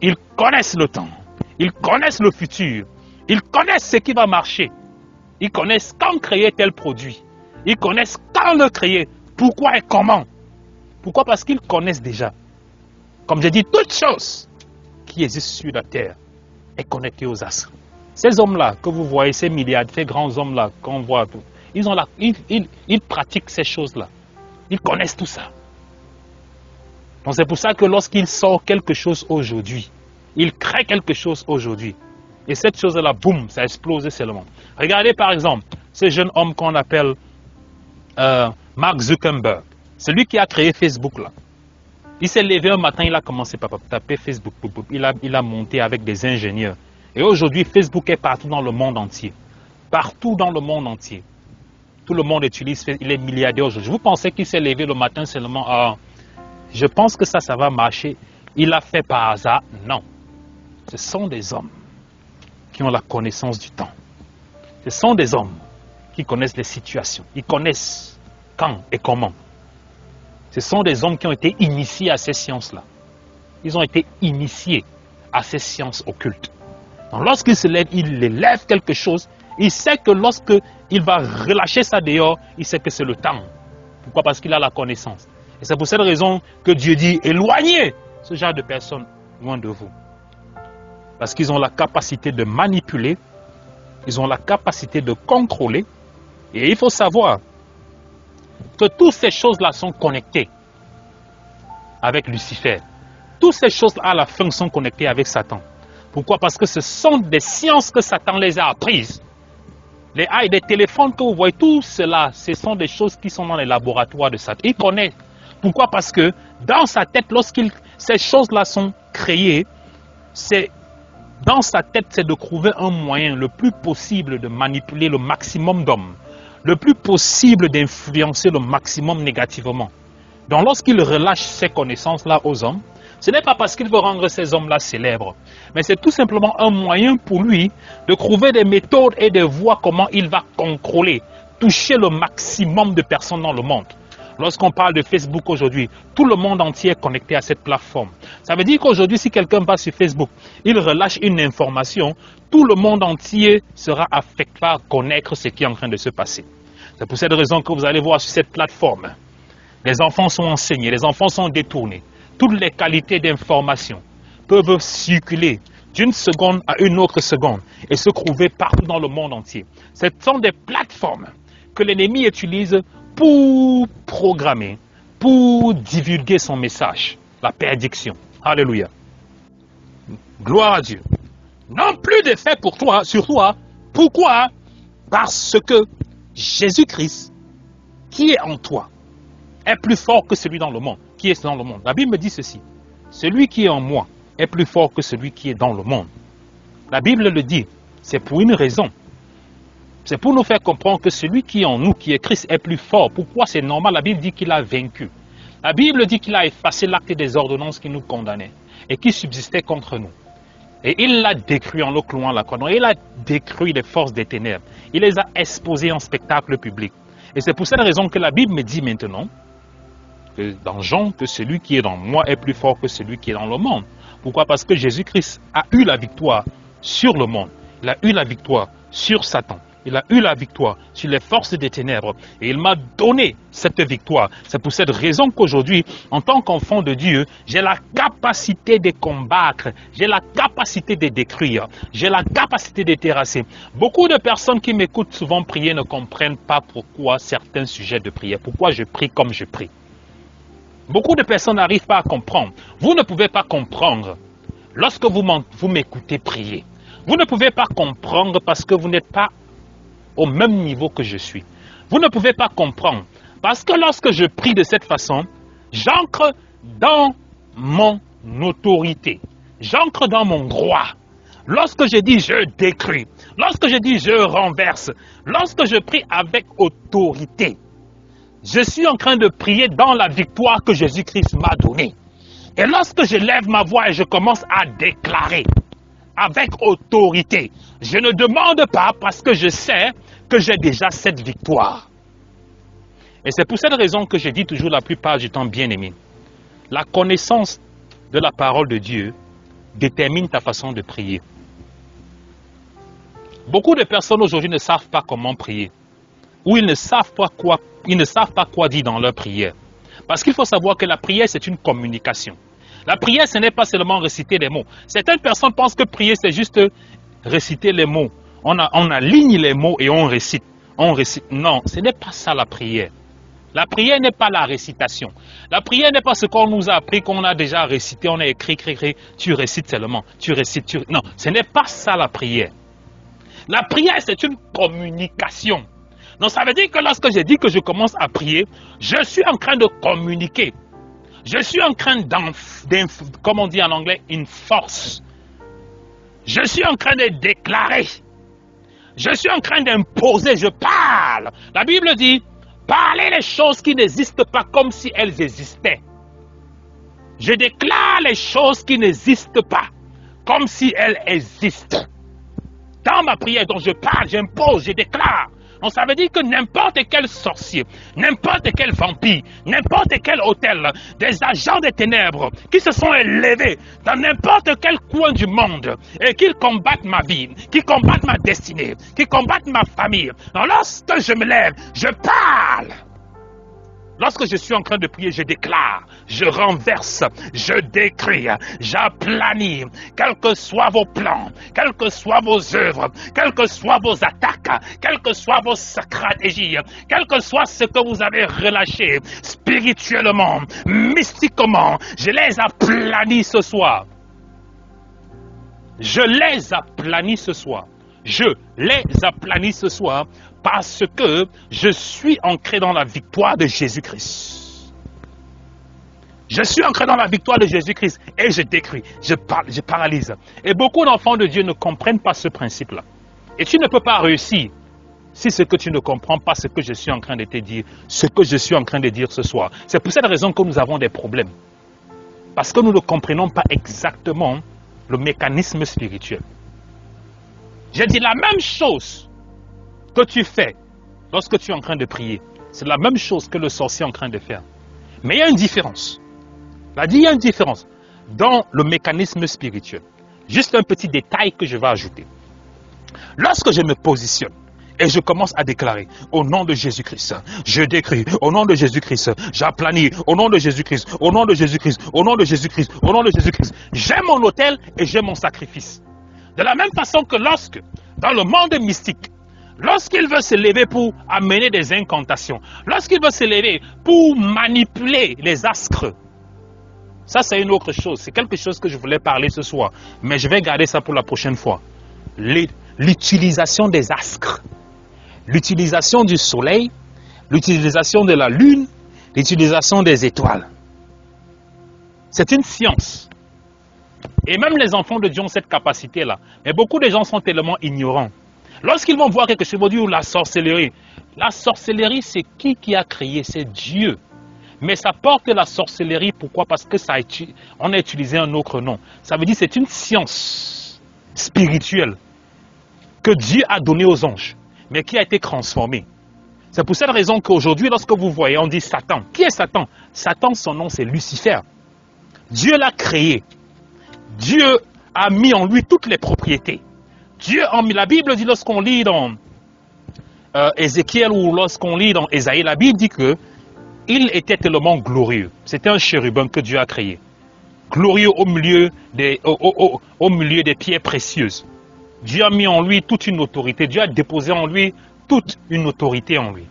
Ils connaissent le temps, ils connaissent le futur, ils connaissent ce qui va marcher. Ils connaissent quand créer tel produit. Ils connaissent quand le créer, pourquoi et comment. Pourquoi? Parce qu'ils connaissent déjà. Comme j'ai dit, toute chose qui existe sur la terre est connectée aux astres. Ces hommes-là que vous voyez, ces milliards, ces grands hommes-là qu'on voit, ils pratiquent ces choses-là. Ils connaissent tout ça. Donc c'est pour ça que lorsqu'ils sortent quelque chose aujourd'hui, ils créent quelque chose aujourd'hui. Et cette chose-là, boum, ça explose seulement. Regardez par exemple ce jeune homme qu'on appelle Mark Zuckerberg. C'est lui qui a créé Facebook là. Il s'est levé un matin, il a commencé à taper Facebook. Il a monté avec des ingénieurs. Et aujourd'hui, Facebook est partout dans le monde entier. Partout dans le monde entier. Tout le monde utilise Facebook. Il est milliardaire aujourd'hui. Vous pensez qu'il s'est levé le matin seulement? Je pense que ça va marcher. Il l'a fait par hasard? Non. Ce sont des hommes qui ont la connaissance du temps. Ce sont des hommes qui connaissent les situations. Ils connaissent quand et comment. Ce sont des hommes qui ont été initiés à ces sciences-là. Ils ont été initiés à ces sciences occultes. Donc lorsqu'il se lève, il élève quelque chose. Il sait que lorsqu'il va relâcher ça dehors, il sait que c'est le temps. Pourquoi? Parce qu'il a la connaissance. Et c'est pour cette raison que Dieu dit, éloignez ce genre de personnes loin de vous. Parce qu'ils ont la capacité de manipuler, ils ont la capacité de contrôler. Et il faut savoir que toutes ces choses-là sont connectées avec Lucifer. Toutes ces choses à la fin sont connectées avec Satan. Pourquoi? Parce que ce sont des sciences que Satan les a apprises. Les téléphones que vous voyez, tout cela, ce sont des choses qui sont dans les laboratoires de Satan. Il connaît. Pourquoi? Parce que dans sa tête, ces choses-là sont créées, dans sa tête, c'est de trouver un moyen le plus possible de manipuler le maximum d'hommes, le plus possible d'influencer le maximum négativement. Donc lorsqu'il relâche ces connaissances-là aux hommes, ce n'est pas parce qu'il veut rendre ces hommes-là célèbres, mais c'est tout simplement un moyen pour lui de trouver des méthodes et des voies comment il va contrôler, toucher le maximum de personnes dans le monde. Lorsqu'on parle de Facebook aujourd'hui, tout le monde entier est connecté à cette plateforme. Ça veut dire qu'aujourd'hui, si quelqu'un va sur Facebook, il relâche une information, tout le monde entier sera affecté par connaître ce qui est en train de se passer. C'est pour cette raison que vous allez voir sur cette plateforme, les enfants sont enseignés, les enfants sont détournés. Toutes les qualités d'information peuvent circuler d'une seconde à une autre seconde et se trouver partout dans le monde entier. Ce sont des plateformes que l'ennemi utilise pour programmer, pour divulguer son message, la perdition. Alléluia. Gloire à Dieu. Non plus d'effet pour toi, sur toi. Pourquoi? Parce que Jésus-Christ, qui est en toi, est plus fort que celui dans le monde, qui est dans le monde. La Bible me dit ceci. Celui qui est en moi est plus fort que celui qui est dans le monde. La Bible le dit. C'est pour une raison. C'est pour nous faire comprendre que celui qui est en nous, qui est Christ, est plus fort. Pourquoi? C'est normal. La Bible dit qu'il a vaincu. La Bible dit qu'il a effacé l'acte des ordonnances qui nous condamnaient et qui subsistaient contre nous. Et il l'a détruit en le clouant à la croix. Il a détruit les forces des ténèbres. Il les a exposées en spectacle public. Et c'est pour cette raison que la Bible me dit maintenant, que dans Jean, que celui qui est dans moi est plus fort que celui qui est dans le monde. Pourquoi? Parce que Jésus-Christ a eu la victoire sur le monde. Il a eu la victoire sur Satan. Il a eu la victoire sur les forces des ténèbres et il m'a donné cette victoire. C'est pour cette raison qu'aujourd'hui, en tant qu'enfant de Dieu, j'ai la capacité de combattre, j'ai la capacité de détruire, j'ai la capacité de terrasser. Beaucoup de personnes qui m'écoutent souvent prier ne comprennent pas pourquoi certains sujets de prière, pourquoi je prie comme je prie. Beaucoup de personnes n'arrivent pas à comprendre. Vous ne pouvez pas comprendre lorsque vous m'écoutez prier. Vous ne pouvez pas comprendre parce que vous n'êtes pas au même niveau que je suis. Vous ne pouvez pas comprendre. Parce que lorsque je prie de cette façon, j'ancre dans mon autorité. J'ancre dans mon droit. Lorsque je dis je détruis, lorsque je dis je renverse, lorsque je prie avec autorité, je suis en train de prier dans la victoire que Jésus-Christ m'a donnée. Et lorsque je lève ma voix et je commence à déclarer avec autorité, je ne demande pas parce que je sais que j'ai déjà cette victoire. Et c'est pour cette raison que je dis toujours la plupart du temps, bien-aimé, la connaissance de la parole de Dieu détermine ta façon de prier. Beaucoup de personnes aujourd'hui ne savent pas comment prier. Ou ils ne savent pas quoi dire dans leur prière. Parce qu'il faut savoir que la prière, c'est une communication. La prière, ce n'est pas seulement réciter les mots. Certaines personnes pensent que prier, c'est juste réciter les mots. On aligne les mots et on récite. Non, ce n'est pas ça la prière. La prière n'est pas la récitation. La prière n'est pas ce qu'on nous a appris, qu'on a déjà récité, on a écrit, tu récites seulement, tu récites, Non, ce n'est pas ça la prière. La prière, c'est une communication. Donc ça veut dire que lorsque je dis que je commence à prier, je suis en train de communiquer. Je suis en train comme on dit en anglais, une force. Je suis en train de déclarer. Je suis en train d'imposer, je parle. La Bible dit, parlez les choses qui n'existent pas comme si elles existaient. Je déclare les choses qui n'existent pas comme si elles existent. Dans ma prière, donc je parle, j'impose, je déclare. Donc ça veut dire que n'importe quel sorcier, n'importe quel vampire, n'importe quel hôtel, des agents des ténèbres qui se sont élevés dans n'importe quel coin du monde et qui combattent ma vie, qui combattent ma destinée, qui combattent ma famille. Donc lorsque je me lève, je parle. Lorsque je suis en train de prier, je déclare, je renverse, je décris, j'aplanis, quels que soient vos plans, quelles que soient vos œuvres, quelles que soient vos attaques, quelles que soient vos stratégies, quel que soit ce que vous avez relâché spirituellement, mystiquement, je les aplanis ce soir. Je les aplanis ce soir. Je les aplanis ce soir parce que je suis ancré dans la victoire de Jésus-Christ. Je suis ancré dans la victoire de Jésus-Christ et je décris, je paralyse. Et beaucoup d'enfants de Dieu ne comprennent pas ce principe-là. Et tu ne peux pas réussir si ce que tu ne comprends pas ce que je suis en train de te dire, ce que je suis en train de dire ce soir. C'est pour cette raison que nous avons des problèmes. Parce que nous ne comprenons pas exactement le mécanisme spirituel. J'ai dit la même chose que tu fais lorsque tu es en train de prier. C'est la même chose que le sorcier est en train de faire. Mais il y a une différence. Il y a une différence dans le mécanisme spirituel. Juste un petit détail que je vais ajouter. Lorsque je me positionne et je commence à déclarer au nom de Jésus-Christ, je décris au nom de Jésus-Christ, j'aplanis au nom de Jésus-Christ, au nom de Jésus-Christ, au nom de Jésus-Christ, au nom de Jésus-Christ. J'ai mon autel et j'ai mon sacrifice. De la même façon que lorsque, dans le monde mystique, lorsqu'il veut se lever pour amener des incantations, lorsqu'il veut se lever pour manipuler les astres, ça c'est une autre chose, c'est quelque chose que je voulais parler ce soir, mais je vais garder ça pour la prochaine fois. L'utilisation des astres, l'utilisation du soleil, l'utilisation de la lune, l'utilisation des étoiles. C'est une science. Et même les enfants de Dieu ont cette capacité-là. Mais beaucoup de gens sont tellement ignorants. Lorsqu'ils vont voir quelque chose, ils vont dire la sorcellerie. La sorcellerie, c'est qui a créé? C'est Dieu. Mais ça porte la sorcellerie. Pourquoi? Parce que on a utilisé un autre nom. Ça veut dire que c'est une science spirituelle que Dieu a donnée aux anges, mais qui a été transformée. C'est pour cette raison qu'aujourd'hui, lorsque vous voyez, on dit Satan. Qui est Satan? Satan, son nom, c'est Lucifer. Dieu l'a créé. Dieu a mis en lui toutes les propriétés. Dieu a mis, la Bible dit, lorsqu'on lit dans Ézéchiel ou lorsqu'on lit dans Ésaïe, la Bible dit que il était tellement glorieux. C'était un chérubin que Dieu a créé. Glorieux au milieu des pierres précieuses. Dieu a mis en lui toute une autorité. Dieu a déposé en lui toute une autorité en lui.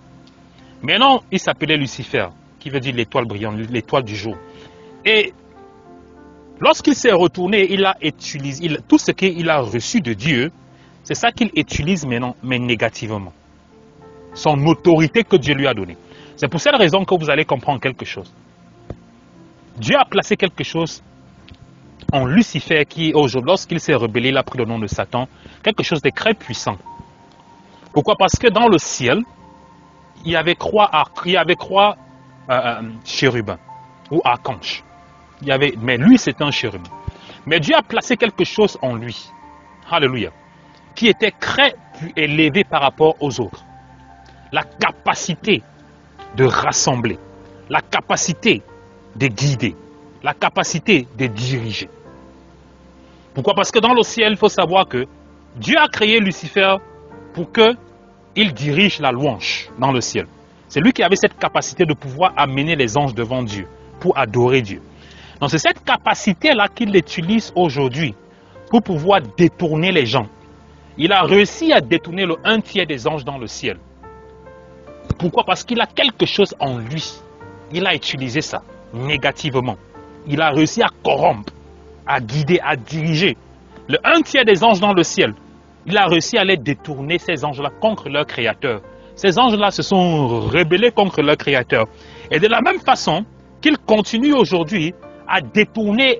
Maintenant, il s'appelait Lucifer, qui veut dire l'étoile brillante, l'étoile du jour. Et lorsqu'il s'est retourné, il a utilisé tout ce qu'il a reçu de Dieu, c'est ça qu'il utilise maintenant, mais négativement. Son autorité que Dieu lui a donnée. C'est pour cette raison que vous allez comprendre quelque chose. Dieu a placé quelque chose en Lucifer qui, lorsqu'il s'est rebellé, il a pris le nom de Satan, quelque chose de très puissant. Pourquoi? Parce que dans le ciel, il y avait trois chérubins ou archanges. Mais lui, c'est un chérubin. Mais Dieu a placé quelque chose en lui, alléluia, qui était très plus élevé par rapport aux autres. La capacité de rassembler, la capacité de guider, la capacité de diriger. Pourquoi? Parce que dans le ciel, il faut savoir que Dieu a créé Lucifer pour qu'il dirige la louange dans le ciel. C'est lui qui avait cette capacité de pouvoir amener les anges devant Dieu pour adorer Dieu. Donc c'est cette capacité-là qu'il utilise aujourd'hui pour pouvoir détourner les gens. Il a réussi à détourner le 1/3 des anges dans le ciel. Pourquoi? Parce qu'il a quelque chose en lui. Il a utilisé ça négativement. Il a réussi à corrompre, à guider, à diriger. Le 1/3 des anges dans le ciel, il a réussi à les détourner, ces anges-là, contre leur créateur. Ces anges-là se sont rebellés contre leur créateur. Et de la même façon qu'il continue aujourd'hui à détourner,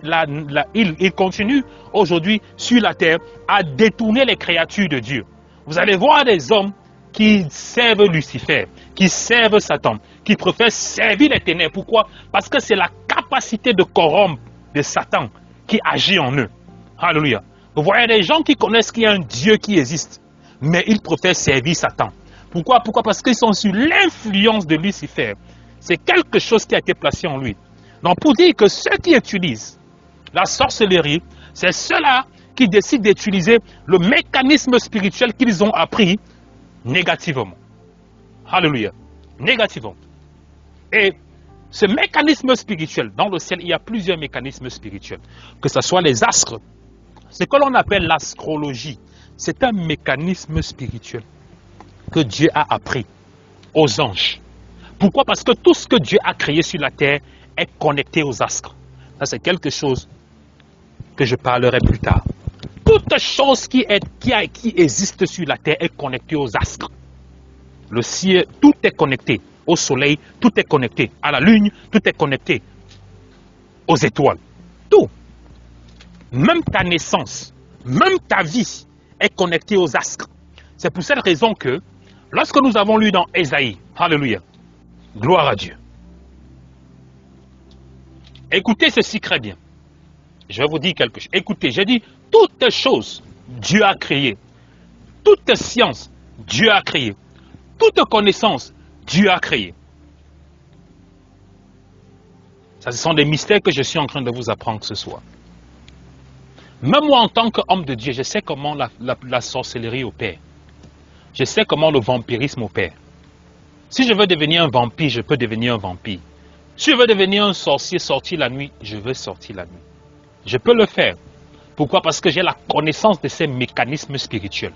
il continue aujourd'hui sur la terre à détourner les créatures de Dieu. Vous allez voir des hommes qui servent Lucifer, qui servent Satan, qui préfèrent servir les ténèbres. Pourquoi? Parce que c'est la capacité de corrompre de Satan qui agit en eux. Alléluia. Vous voyez des gens qui connaissent qu'il y a un Dieu qui existe, mais ils préfèrent servir Satan. Pourquoi? Parce qu'ils sont sur l'influence de Lucifer. C'est quelque chose qui a été placé en lui. Donc pour dire que ceux qui utilisent la sorcellerie, c'est ceux-là qui décident d'utiliser le mécanisme spirituel qu'ils ont appris négativement. Alléluia. Négativement. Et ce mécanisme spirituel, dans le ciel, il y a plusieurs mécanismes spirituels, que ce soit les astres, ce que l'on appelle l'astrologie, c'est un mécanisme spirituel que Dieu a appris aux anges. Pourquoi? Parce que tout ce que Dieu a créé sur la terre est connecté aux astres. Ça, c'est quelque chose que je parlerai plus tard. Toute chose qui existe sur la terre est connectée aux astres. Le ciel, tout est connecté. Au soleil, tout est connecté. À la lune, tout est connecté. Aux étoiles. Tout. Même ta naissance, même ta vie est connectée aux astres. C'est pour cette raison que, lorsque nous avons lu dans Ésaïe, alléluia, gloire à Dieu. Écoutez ceci très bien. Je vais vous dire quelque chose. Écoutez, j'ai dit, toutes choses, Dieu a créé. Toute science, Dieu a créé. Toute connaissance, Dieu a créé. Ça, ce sont des mystères que je suis en train de vous apprendre ce soir. Même moi, en tant qu'homme de Dieu, je sais comment la sorcellerie opère. Je sais comment le vampirisme opère. Si je veux devenir un vampire, je peux devenir un vampire. Si je veux devenir un sorcier, sortir la nuit, je veux sortir la nuit. Je peux le faire. Pourquoi? Parce que j'ai la connaissance de ces mécanismes spirituels.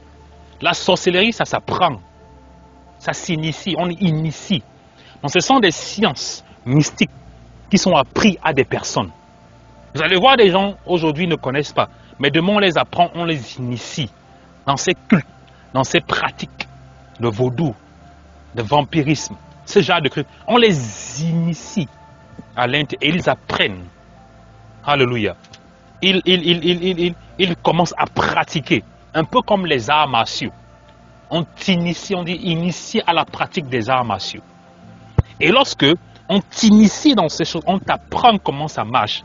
La sorcellerie, ça s'apprend. Ça s'initie, on initie. Donc ce sont des sciences mystiques qui sont apprises à des personnes. Vous allez voir, des gens aujourd'hui ne connaissent pas. Mais demain on les apprend, on les initie dans ces cultes, dans ces pratiques de vaudou, de vampirisme, ce genre de trucs. On les initie à l'intérieur et ils apprennent. Alléluia. Ils commencent à pratiquer, un peu comme les arts martiaux. On t'initie, on dit initie à la pratique des arts martiaux. Et lorsque on t'initie dans ces choses, on t'apprend comment ça marche.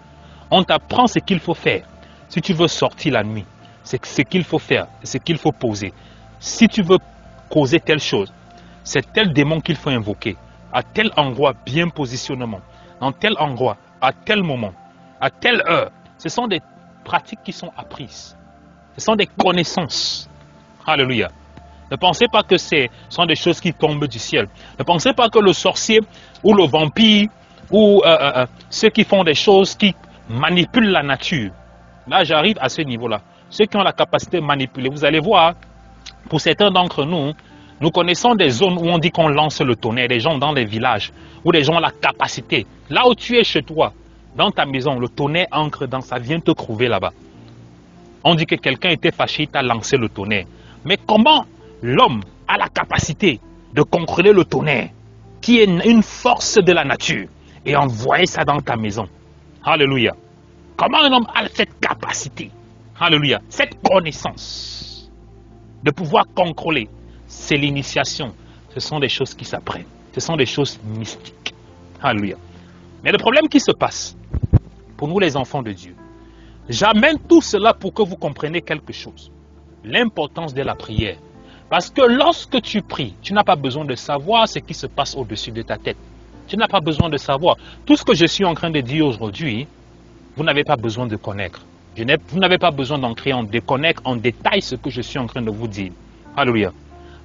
On t'apprend ce qu'il faut faire. Si tu veux sortir la nuit, c'est ce qu'il faut faire, c'est ce qu'il faut poser. Si tu veux causer telle chose, c'est tel démon qu'il faut invoquer, à tel endroit, bien positionnement, dans tel endroit, à tel moment, à telle heure. Ce sont des pratiques qui sont apprises. Ce sont des connaissances. Alléluia. Ne pensez pas que ce sont des choses qui tombent du ciel. Ne pensez pas que le sorcier ou le vampire ou ceux qui font des choses qui manipulent la nature. Là, j'arrive à ce niveau-là. Ceux qui ont la capacité de manipuler, vous allez voir, pour certains d'entre nous, nous connaissons des zones où on dit qu'on lance le tonnerre, des gens dans les villages, où les gens ont la capacité. Là où tu es chez toi, dans ta maison, le tonnerre entre dans ça, vient te trouver là-bas. On dit que quelqu'un était fâché, il t'a lancé le tonnerre. Mais comment l'homme a la capacité de contrôler le tonnerre, qui est une force de la nature, et envoyer ça dans ta maison? Alléluia. Comment un homme a cette capacité? Alléluia. Cette connaissance de pouvoir contrôler, c'est l'initiation. Ce sont des choses qui s'apprennent. Ce sont des choses mystiques. Alléluia. Mais le problème qui se passe, pour nous les enfants de Dieu, j'amène tout cela pour que vous compreniez quelque chose. L'importance de la prière. Parce que lorsque tu pries, tu n'as pas besoin de savoir ce qui se passe au-dessus de ta tête. Tu n'as pas besoin de savoir. Tout ce que je suis en train de dire aujourd'hui, vous n'avez pas besoin de connaître. Vous n'avez pas besoin d'entrer en déconnecte en détail ce que je suis en train de vous dire. Alléluia.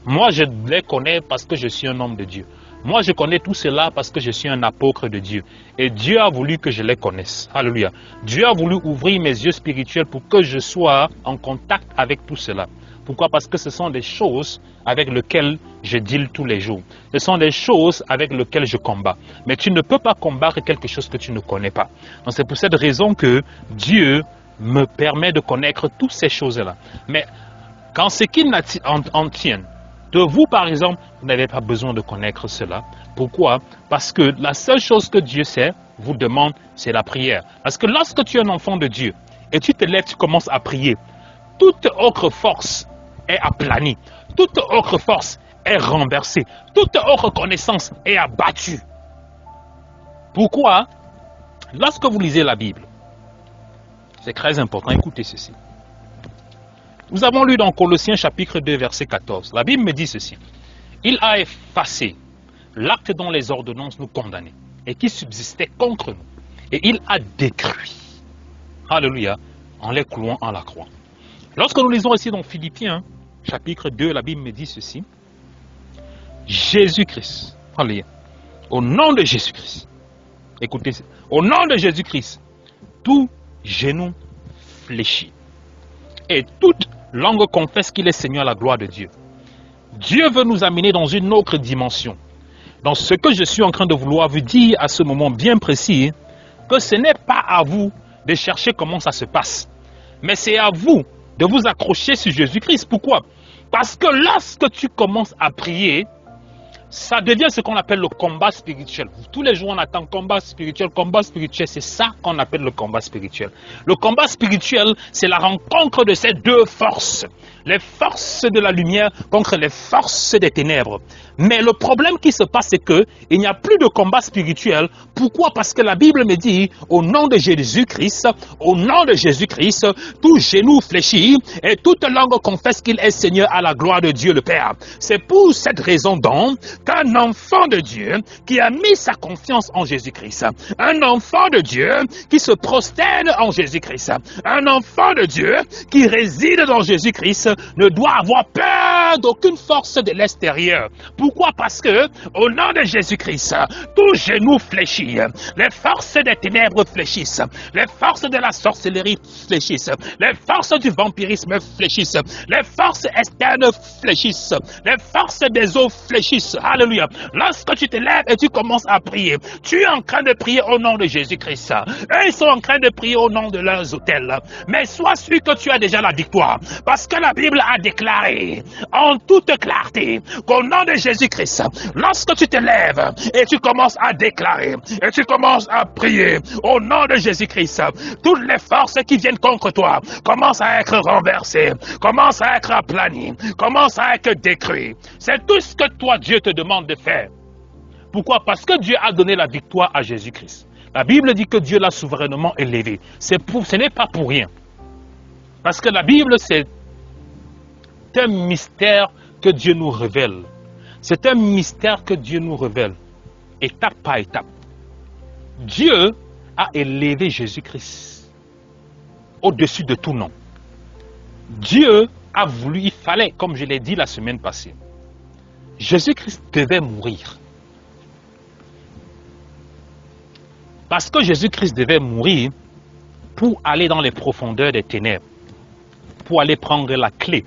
Moi, je les connais parce que je suis un homme de Dieu. Moi, je connais tout cela parce que je suis un apôtre de Dieu. Et Dieu a voulu que je les connaisse. Alléluia. Dieu a voulu ouvrir mes yeux spirituels pour que je sois en contact avec tout cela. Pourquoi? Parce que ce sont des choses avec lesquelles je deal tous les jours. Ce sont des choses avec lesquelles je combats. Mais tu ne peux pas combattre quelque chose que tu ne connais pas. Donc c'est pour cette raison que Dieu me permet de connaître toutes ces choses-là. Mais quand ce qui en tiennent, de vous par exemple, vous n'avez pas besoin de connaître cela. Pourquoi? Parce que la seule chose que Dieu sait, vous demande, c'est la prière. Parce que lorsque tu es un enfant de Dieu et tu te lèves, tu commences à prier, toute autre force est aplanie, toute autre force est renversée, toute autre connaissance est abattue. Pourquoi? Lorsque vous lisez la Bible, c'est très important, écoutez ceci. Nous avons lu dans Colossiens chapitre 2 verset 14, la Bible me dit ceci. Il a effacé l'acte dont les ordonnances nous condamnaient et qui subsistait contre nous. Et il a détruit, alléluia, en les clouant à la croix. Lorsque nous lisons ici dans Philippiens chapitre 2, la Bible me dit ceci. Jésus-Christ, alléluia, Au nom de Jésus-Christ. Écoutez, au nom de Jésus-Christ, tout genou fléchit. Et toute langue confesse qu'il est Seigneur à la gloire de Dieu. Dieu veut nous amener dans une autre dimension. Dans ce que je suis en train de vouloir vous dire à ce moment bien précis, que ce n'est pas à vous de chercher comment ça se passe. Mais c'est à vous de vous accrocher sur Jésus-Christ. Pourquoi? Parce que lorsque tu commences à prier, ça devient ce qu'on appelle le combat spirituel. Tous les jours, on attend combat spirituel. Combat spirituel, c'est ça qu'on appelle le combat spirituel. Le combat spirituel, c'est la rencontre de ces deux forces. Les forces de la lumière contre les forces des ténèbres. Mais le problème qui se passe, c'est qu'il n'y a plus de combat spirituel. Pourquoi? Parce que la Bible me dit, au nom de Jésus-Christ, tout genou fléchit et toute langue confesse qu'il est Seigneur à la gloire de Dieu le Père. C'est pour cette raison donc qu'un enfant de Dieu qui a mis sa confiance en Jésus-Christ, un enfant de Dieu qui se prosterne en Jésus-Christ, un enfant de Dieu qui réside dans Jésus-Christ ne doit avoir peur d'aucune force de l'extérieur. Pourquoi? Parce que au nom de Jésus-Christ, tout genou fléchit, les forces des ténèbres fléchissent, les forces de la sorcellerie fléchissent, les forces du vampirisme fléchissent, les forces externes fléchissent, les forces des eaux fléchissent. Alléluia. Lorsque tu te lèves et tu commences à prier, tu es en train de prier au nom de Jésus-Christ. Eux, ils sont en train de prier au nom de leurs autels. Mais sois sûr que tu as déjà la victoire. Parce que la Bible a déclaré en toute clarté qu'au nom de Jésus-Christ, lorsque tu te lèves et tu commences à déclarer et tu commences à prier au nom de Jésus-Christ, toutes les forces qui viennent contre toi commencent à être renversées, commencent à être aplanies, commencent à être détruites. C'est tout ce que toi, Dieu te demande de faire. Pourquoi? Parce que Dieu a donné la victoire à Jésus-Christ. La Bible dit que Dieu l'a souverainement élevé. Ce n'est pas pour rien. Parce que la Bible, c'est un mystère que Dieu nous révèle. C'est un mystère que Dieu nous révèle, étape par étape. Dieu a élevé Jésus-Christ au-dessus de tout nom. Dieu a voulu, il fallait, comme je l'ai dit la semaine passée, Jésus-Christ devait mourir. Parce que Jésus-Christ devait mourir pour aller dans les profondeurs des ténèbres, pour aller prendre la clé.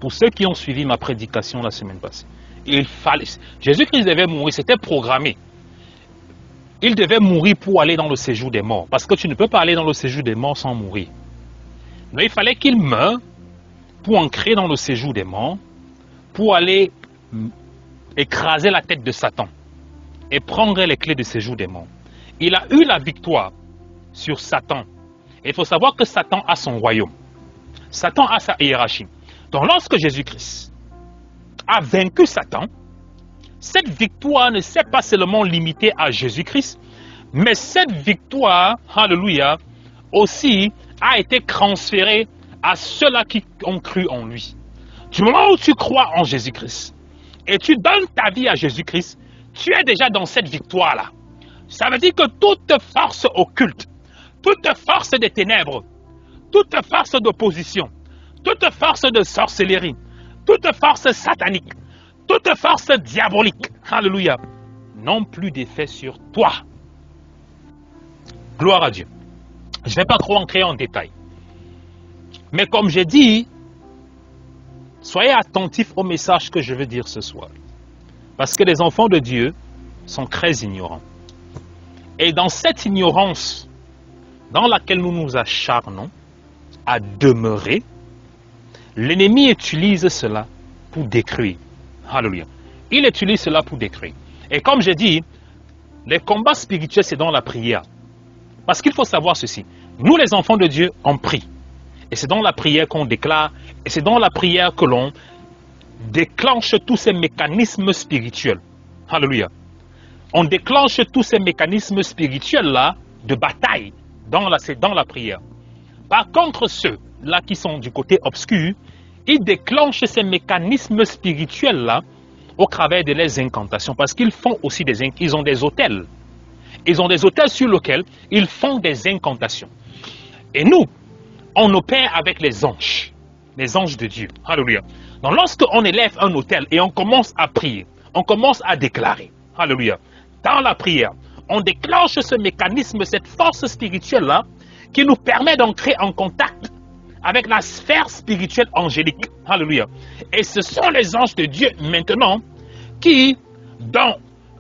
Pour ceux qui ont suivi ma prédication la semaine passée, Jésus-Christ devait mourir, c'était programmé. Il devait mourir pour aller dans le séjour des morts, parce que tu ne peux pas aller dans le séjour des morts sans mourir. Mais il fallait qu'il meure pour entrer dans le séjour des morts, pour aller écraser la tête de Satan et prendre les clés du séjour des morts. Il a eu la victoire sur Satan. Et il faut savoir que Satan a son royaume. Satan a sa hiérarchie. Donc lorsque Jésus-Christ a vaincu Satan, cette victoire ne s'est pas seulement limitée à Jésus-Christ, mais cette victoire, alléluia, aussi a été transférée à ceux-là qui ont cru en lui. Du moment où tu crois en Jésus-Christ et tu donnes ta vie à Jésus-Christ, tu es déjà dans cette victoire-là. Ça veut dire que toute force occulte, toute force des ténèbres, toute force d'opposition, toute force de sorcellerie, toute force satanique, toute force diabolique, alléluia, n'ont plus d'effet sur toi. Gloire à Dieu. Je ne vais pas trop entrer en détail. Mais comme j'ai dit, soyez attentifs au message que je veux dire ce soir. Parce que les enfants de Dieu sont très ignorants. Et dans cette ignorance dans laquelle nous nous acharnons à demeurer, l'ennemi utilise cela pour détruire. Alléluia. Il utilise cela pour détruire. Et comme j'ai dit, les combats spirituels, c'est dans la prière. Parce qu'il faut savoir ceci. Nous, les enfants de Dieu, on prie. Et c'est dans la prière qu'on déclare. Et c'est dans la prière que l'on déclenche tous ces mécanismes spirituels. Alléluia. On déclenche tous ces mécanismes spirituels-là de bataille dans la prière. Par contre, ceux-là qui sont du côté obscur, ils déclenchent ces mécanismes spirituels-là au travers de leurs incantations. Parce qu'ils font aussi ils ont des autels. Ils ont des autels sur lesquels ils font des incantations. Et nous, on opère avec les anges de Dieu. Alléluia. Donc lorsqu'on élève un autel et on commence à prier, on commence à déclarer, Alléluia. Dans la prière, on déclenche ce mécanisme, cette force spirituelle-là, qui nous permet d'entrer en contact avec la sphère spirituelle angélique. Alléluia. Et ce sont les anges de Dieu maintenant qui, dans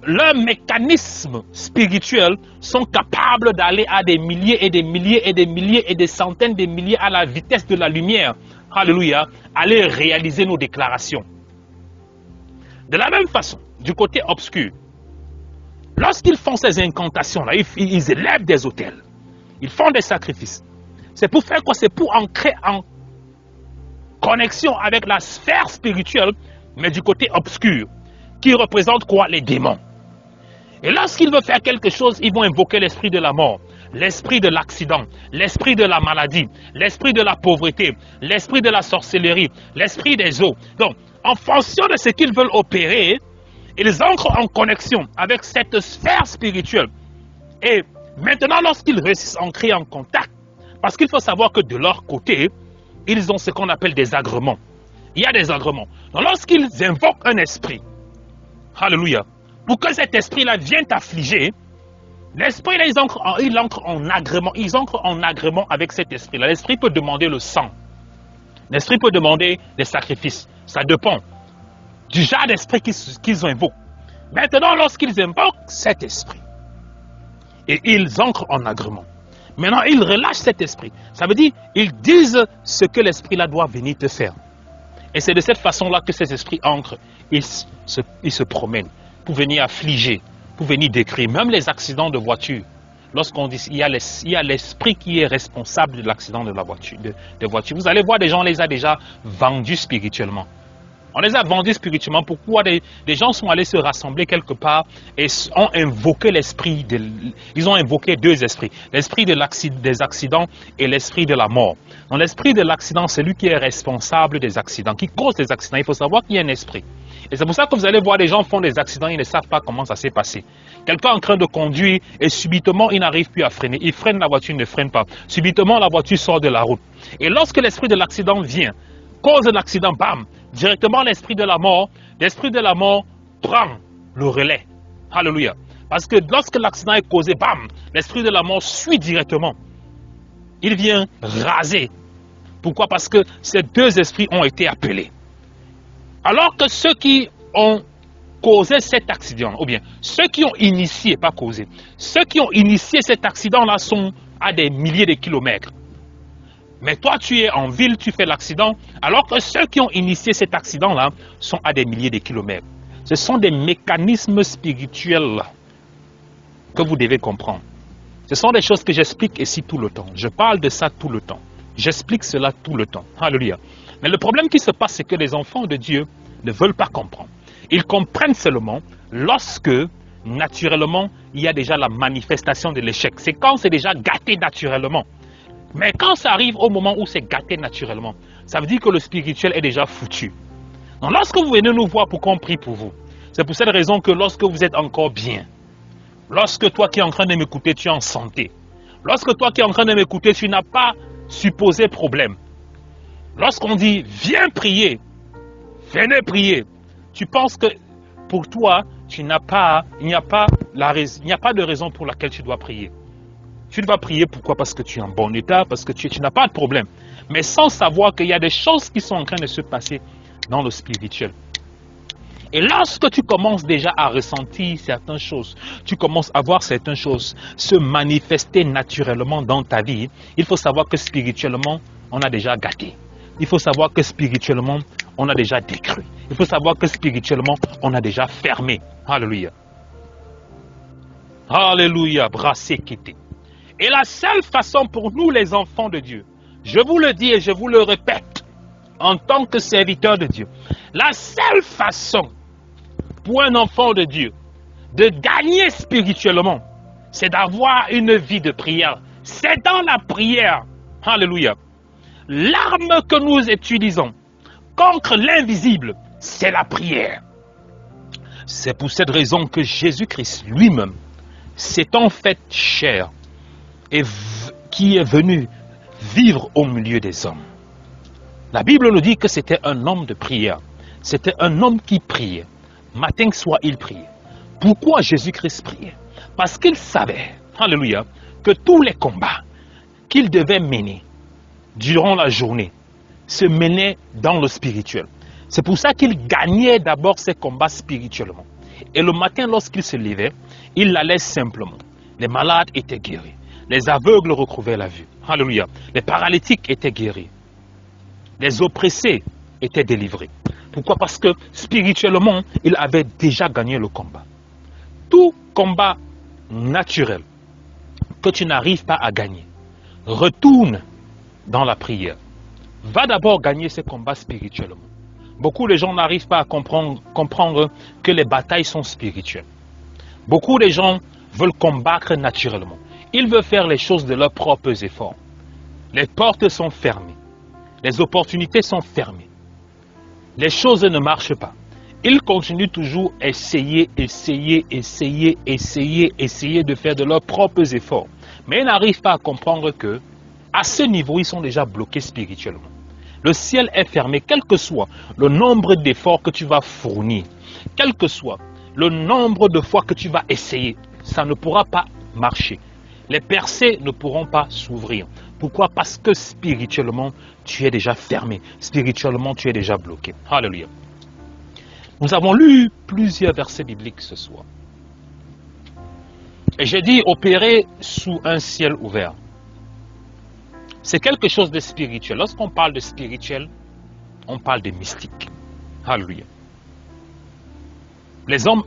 leur mécanisme spirituel, sont capables d'aller à des milliers et des milliers et des milliers et des centaines de milliers à la vitesse de la lumière. Alléluia. Aller réaliser nos déclarations. De la même façon, du côté obscur, lorsqu'ils font ces incantations-là, ils élèvent des autels, ils font des sacrifices. C'est pour faire quoi? C'est pour entrer en connexion avec la sphère spirituelle, mais du côté obscur, qui représente quoi? Les démons. Et lorsqu'ils veulent faire quelque chose, ils vont invoquer l'esprit de la mort, l'esprit de l'accident, l'esprit de la maladie, l'esprit de la pauvreté, l'esprit de la sorcellerie, l'esprit des eaux. Donc, en fonction de ce qu'ils veulent opérer, ils entrent en connexion avec cette sphère spirituelle. Et maintenant, lorsqu'ils réussissent à entrer en contact, parce qu'il faut savoir que de leur côté, ils ont ce qu'on appelle des agréments. Il y a des agréments. Donc, lorsqu'ils invoquent un esprit, alléluia, pour que cet esprit-là vienne t'affliger, l'esprit-là, ils entrent en agrément. Ils entrent en agrément avec cet esprit-là. L'esprit peut demander le sang. L'esprit peut demander des sacrifices. Ça dépend du genre d'esprit qu'ils invoquent. Maintenant, lorsqu'ils invoquent cet esprit, et ils entrent en agrément, maintenant, ils relâchent cet esprit. Ça veut dire, ils disent ce que l'esprit-là doit venir te faire. Et c'est de cette façon-là que ces esprits entrent. Ils se promènent pour venir affliger, pour venir décrire. Même les accidents de voiture. Lorsqu'on dit il y a l'esprit qui est responsable de l'accident de la voiture, de voiture. Vous allez voir, des gens, on les a déjà vendus spirituellement. On les a vendus spirituellement. Pourquoi des gens sont allés se rassembler quelque part et ont invoqué l'esprit. Ils ont invoqué deux esprits. L'esprit des accidents et l'esprit de la mort. Donc l'esprit de l'accident, c'est lui qui est responsable des accidents, qui cause des accidents. Il faut savoir qu'il y a un esprit. Et c'est pour ça que vous allez voir des gens font des accidents, ils ne savent pas comment ça s'est passé. Quelqu'un est en train de conduire et subitement il n'arrive plus à freiner. Il freine, la voiture ne freine pas. Subitement la voiture sort de la route. Et lorsque l'esprit de l'accident vient, cause l'accident, bam, directement l'esprit de la mort prend le relais. Alléluia. Parce que lorsque l'accident est causé, bam, l'esprit de la mort suit directement. Il vient raser. Pourquoi? Parce que ces deux esprits ont été appelés. Alors que ceux qui ont causé cet accident, ou bien ceux qui ont initié, pas causé, ceux qui ont initié cet accident-là sont à des milliers de kilomètres. Mais toi, tu es en ville, tu fais l'accident, alors que ceux qui ont initié cet accident-là sont à des milliers de kilomètres. Ce sont des mécanismes spirituels que vous devez comprendre. Ce sont des choses que j'explique ici tout le temps. Je parle de ça tout le temps. J'explique cela tout le temps. Alléluia. Mais le problème qui se passe, c'est que les enfants de Dieu ne veulent pas comprendre. Ils comprennent seulement lorsque, naturellement, il y a déjà la manifestation de l'échec. C'est quand c'est déjà gâté naturellement. Mais quand ça arrive au moment où c'est gâté naturellement, ça veut dire que le spirituel est déjà foutu. Donc lorsque vous venez nous voir pour qu'on prie pour vous, c'est pour cette raison que lorsque vous êtes encore bien, lorsque toi qui es en train de m'écouter, tu es en santé, lorsque toi qui es en train de m'écouter, tu n'as pas supposé problème, lorsqu'on dit viens prier, venez prier, tu penses que pour toi, il n'y a pas de raison pour laquelle tu dois prier. Tu dois prier pourquoi? Parce que tu es en bon état, parce que tu n'as pas de problème. Mais sans savoir qu'il y a des choses qui sont en train de se passer dans le spirituel. Et lorsque tu commences déjà à ressentir certaines choses, tu commences à voir certaines choses se manifester naturellement dans ta vie, il faut savoir que spirituellement, on a déjà gâté. Il faut savoir que spirituellement, on a déjà détruit. Il faut savoir que spirituellement, on a déjà fermé. Alléluia. Alléluia. Brassé quitté. Et la seule façon pour nous les enfants de Dieu, je vous le dis et je vous le répète, en tant que serviteur de Dieu, la seule façon pour un enfant de Dieu de gagner spirituellement, c'est d'avoir une vie de prière. C'est dans la prière. Alléluia. L'arme que nous utilisons contre l'invisible, c'est la prière. C'est pour cette raison que Jésus-Christ lui-même s'est en fait chair et qui est venu vivre au milieu des hommes. La Bible nous dit que c'était un homme de prière. C'était un homme qui priait. Matin que soir, il priait. Pourquoi Jésus-Christ priait? Parce qu'il savait, alléluia, que tous les combats qu'il devait mener durant la journée se menaient dans le spirituel. C'est pour ça qu'il gagnait d'abord ses combats spirituellement. Et le matin, lorsqu'il se levait, il allait simplement. Les malades étaient guéris. Les aveugles retrouvaient la vue. Alléluia. Les paralytiques étaient guéris. Les oppressés étaient délivrés. Pourquoi? Parce que spirituellement, il avait déjà gagné le combat. Tout combat naturel que tu n'arrives pas à gagner, retourne dans la prière. Va d'abord gagner ces combats spirituellement. Beaucoup de gens n'arrivent pas à comprendre que les batailles sont spirituelles. Beaucoup de gens veulent combattre naturellement. Ils veulent faire les choses de leurs propres efforts. Les portes sont fermées. Les opportunités sont fermées. Les choses ne marchent pas. Ils continuent toujours à essayer de faire de leurs propres efforts. Mais ils n'arrivent pas à comprendre que, à ce niveau, ils sont déjà bloqués spirituellement. Le ciel est fermé, quel que soit le nombre d'efforts que tu vas fournir, quel que soit le nombre de fois que tu vas essayer, ça ne pourra pas marcher. Les percées ne pourront pas s'ouvrir. Pourquoi? Parce que spirituellement, tu es déjà fermé. Spirituellement, tu es déjà bloqué. Alléluia. Nous avons lu plusieurs versets bibliques ce soir. Et j'ai dit opérer sous un ciel ouvert. C'est quelque chose de spirituel. Lorsqu'on parle de spirituel, on parle de mystique. Alléluia. Les hommes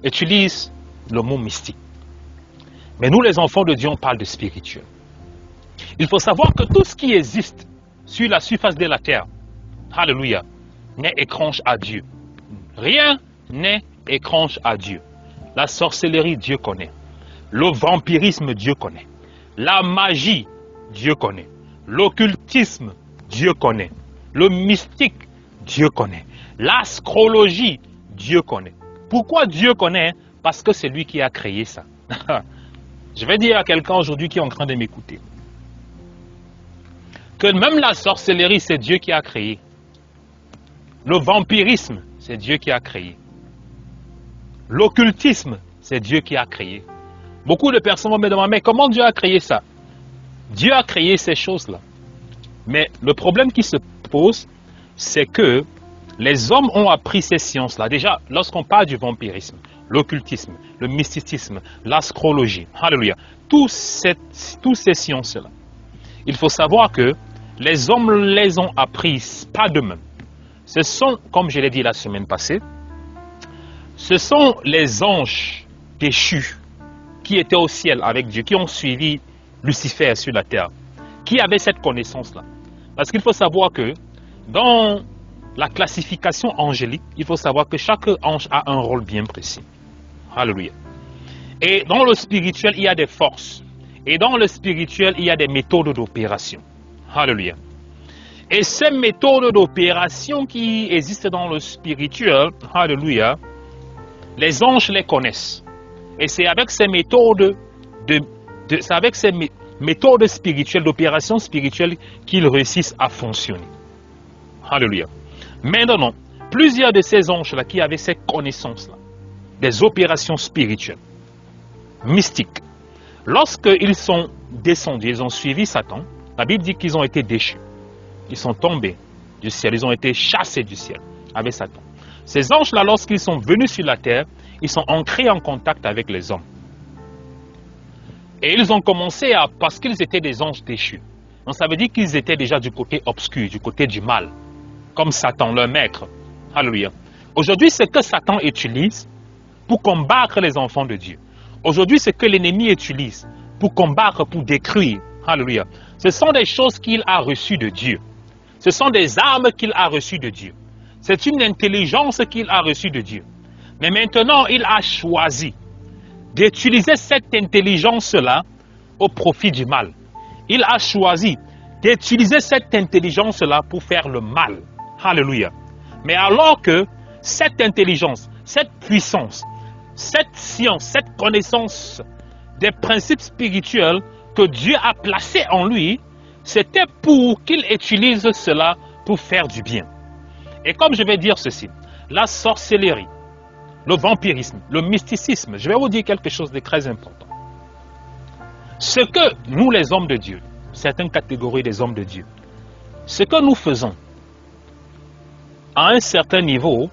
utilisent le mot mystique. Mais nous, les enfants de Dieu, on parle de spirituel. Il faut savoir que tout ce qui existe sur la surface de la terre, alléluia, n'est étrange à Dieu. Rien n'est étrange à Dieu. La sorcellerie, Dieu connaît. Le vampirisme, Dieu connaît. La magie, Dieu connaît. L'occultisme, Dieu connaît. Le mystique, Dieu connaît. L'astrologie, Dieu connaît. Pourquoi Dieu connaît? Parce que c'est lui qui a créé ça. Je vais dire à quelqu'un aujourd'hui qui est en train de m'écouter que même la sorcellerie, c'est Dieu qui a créé. Le vampirisme, c'est Dieu qui a créé. L'occultisme, c'est Dieu qui a créé. Beaucoup de personnes vont me demander, mais comment Dieu a créé ça? Dieu a créé ces choses-là. Mais le problème qui se pose, c'est que les hommes ont appris ces sciences-là. Déjà, lorsqu'on parle du vampirisme, l'occultisme, le mysticisme, l'astrologie, alléluia, toutes ces sciences-là, il faut savoir que les hommes les ont apprises pas d'eux-mêmes. Ce sont, comme je l'ai dit la semaine passée, ce sont les anges déchus qui étaient au ciel avec Dieu, qui ont suivi Lucifer sur la terre, qui avaient cette connaissance-là. Parce qu'il faut savoir que dans la classification angélique, il faut savoir que chaque ange a un rôle bien précis. Alléluia. Et dans le spirituel, il y a des forces. Et dans le spirituel, il y a des méthodes d'opération. Alléluia. Et ces méthodes d'opération qui existent dans le spirituel, alléluia, les anges les connaissent. Et c'est avec ces méthodes méthodes spirituelles, d'opération spirituelle qu'ils réussissent à fonctionner. Alléluia. Maintenant, plusieurs de ces anges-là qui avaient ces connaissances-là, des opérations spirituelles, mystiques, lorsqu'ils sont descendus, ils ont suivi Satan, la Bible dit qu'ils ont été déchus. Ils sont tombés du ciel, ils ont été chassés du ciel avec Satan. Ces anges-là, lorsqu'ils sont venus sur la terre, ils sont entrés en contact avec les hommes. Et ils ont commencé à, parce qu'ils étaient des anges déchus. Donc ça veut dire qu'ils étaient déjà du côté obscur, du côté du mal, comme Satan, leur maître. Alléluia. Aujourd'hui, ce que Satan utilise pour combattre les enfants de Dieu. Aujourd'hui, ce que l'ennemi utilise pour combattre, pour détruire. Alléluia. Ce sont des choses qu'il a reçues de Dieu. Ce sont des armes qu'il a reçues de Dieu. C'est une intelligence qu'il a reçue de Dieu. Mais maintenant, il a choisi d'utiliser cette intelligence-là au profit du mal. Il a choisi d'utiliser cette intelligence-là pour faire le mal. Alléluia. Mais alors que cette intelligence, cette puissance, cette science, cette connaissance des principes spirituels que Dieu a placés en lui, c'était pour qu'il utilise cela pour faire du bien. Et comme je vais dire ceci, la sorcellerie, le vampirisme, le mysticisme. Je vais vous dire quelque chose de très important. Ce que nous, les hommes de Dieu, certaines catégories des hommes de Dieu, ce que nous faisons, à un certain niveau,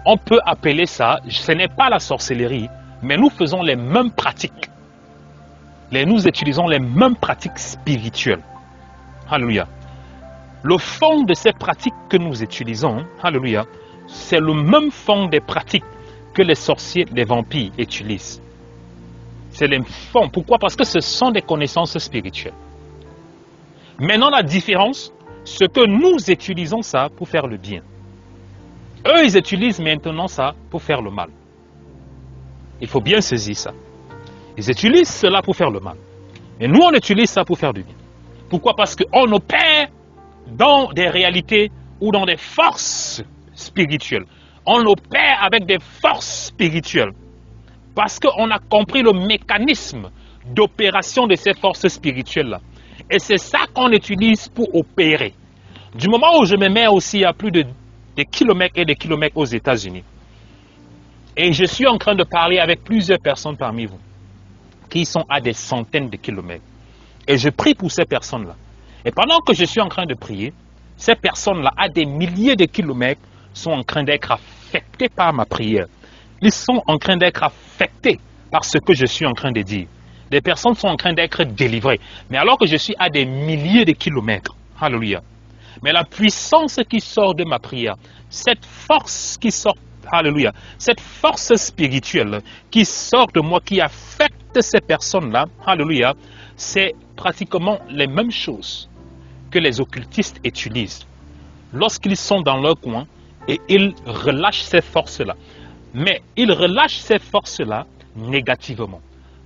on peut appeler ça, ce n'est pas la sorcellerie, mais nous faisons les mêmes pratiques. Nous utilisons les mêmes pratiques spirituelles. Alléluia. Le fond de ces pratiques que nous utilisons, alléluia, c'est le même fond des pratiques que les sorciers, les vampires utilisent. C'est les fonds. Pourquoi? Parce que ce sont des connaissances spirituelles. Maintenant, la différence, c'est que nous utilisons ça pour faire le bien. Eux, ils utilisent maintenant ça pour faire le mal. Il faut bien saisir ça. Ils utilisent cela pour faire le mal. Et nous, on utilise ça pour faire du bien. Pourquoi? Parce qu'on opère dans des réalités ou dans des forces spirituelles. On opère avec des forces spirituelles. Parce qu'on a compris le mécanisme d'opération de ces forces spirituelles-là. Et c'est ça qu'on utilise pour opérer. Du moment où je me mets aussi à plus de des kilomètres et des kilomètres aux États-Unis, et je suis en train de parler avec plusieurs personnes parmi vous, qui sont à des centaines de kilomètres, et je prie pour ces personnes-là. Et pendant que je suis en train de prier, ces personnes-là, à des milliers de kilomètres, sont en train d'être affectées par ma prière. Ils sont en train d'être affectés par ce que je suis en train de dire. Des personnes sont en train d'être délivrées. Mais alors que je suis à des milliers de kilomètres, alléluia. Mais la puissance qui sort de ma prière, cette force qui sort, alléluia, cette force spirituelle qui sort de moi, qui affecte ces personnes-là, alléluia, c'est pratiquement les mêmes choses que les occultistes utilisent lorsqu'ils sont dans leur coin et ils relâchent ces forces-là. Mais ils relâchent ces forces-là négativement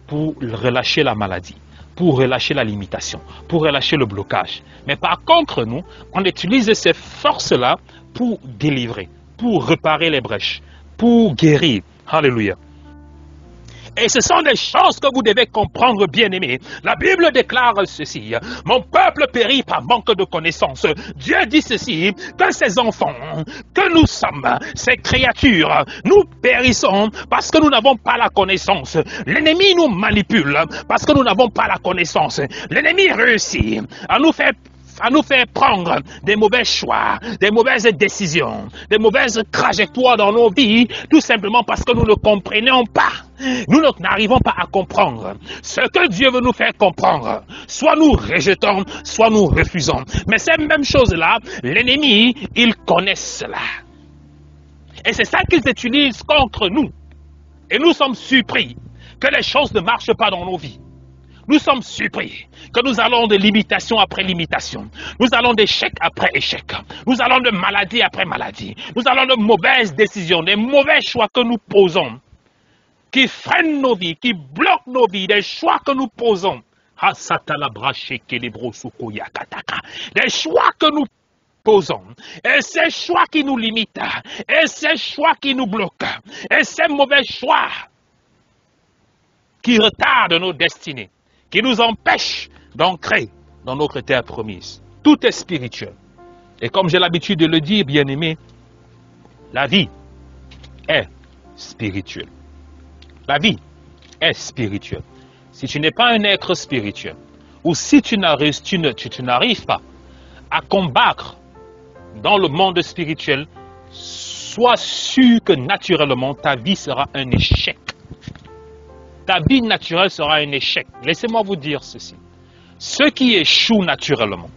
pour relâcher la maladie, pour relâcher la limitation, pour relâcher le blocage. Mais par contre, nous, on utilise ces forces-là pour délivrer, pour réparer les brèches, pour guérir. Alléluia. Et ce sont des choses que vous devez comprendre, bien-aimés. La Bible déclare ceci: mon peuple périt par manque de connaissance. Dieu dit ceci, que ces enfants, que nous sommes, ces créatures, nous périssons parce que nous n'avons pas la connaissance. L'ennemi nous manipule parce que nous n'avons pas la connaissance. L'ennemi réussit à nous faire prendre des mauvais choix, des mauvaises décisions, des mauvaises trajectoires dans nos vies, tout simplement parce que nous ne comprenons pas. Nous n'arrivons pas à comprendre ce que Dieu veut nous faire comprendre. Soit nous rejetons, soit nous refusons. Mais ces mêmes choses-là, l'ennemi, il connaît cela. Et c'est ça qu'ils utilisent contre nous. Et nous sommes surpris que les choses ne marchent pas dans nos vies. Nous sommes surpris que nous allons de limitation après limitation. Nous allons d'échec après échec. Nous allons de maladie après maladie. Nous allons de mauvaises décisions, des mauvais choix que nous posons, qui freinent nos vies, qui bloquent nos vies, des choix que nous posons. Des choix que nous posons. Et ces choix qui nous limitent. Et ces choix qui nous bloquent. Et ces mauvais choix qui retardent nos destinées, qui nous empêche d'entrer dans notre terre promise. Tout est spirituel. Et comme j'ai l'habitude de le dire, bien-aimé, la vie est spirituelle. La vie est spirituelle. Si tu n'es pas un être spirituel, ou si tu n'arrives pas à combattre dans le monde spirituel, sois sûr que naturellement ta vie sera un échec. Ta vie naturelle sera un échec. Laissez-moi vous dire ceci. Ceux qui échouent naturellement,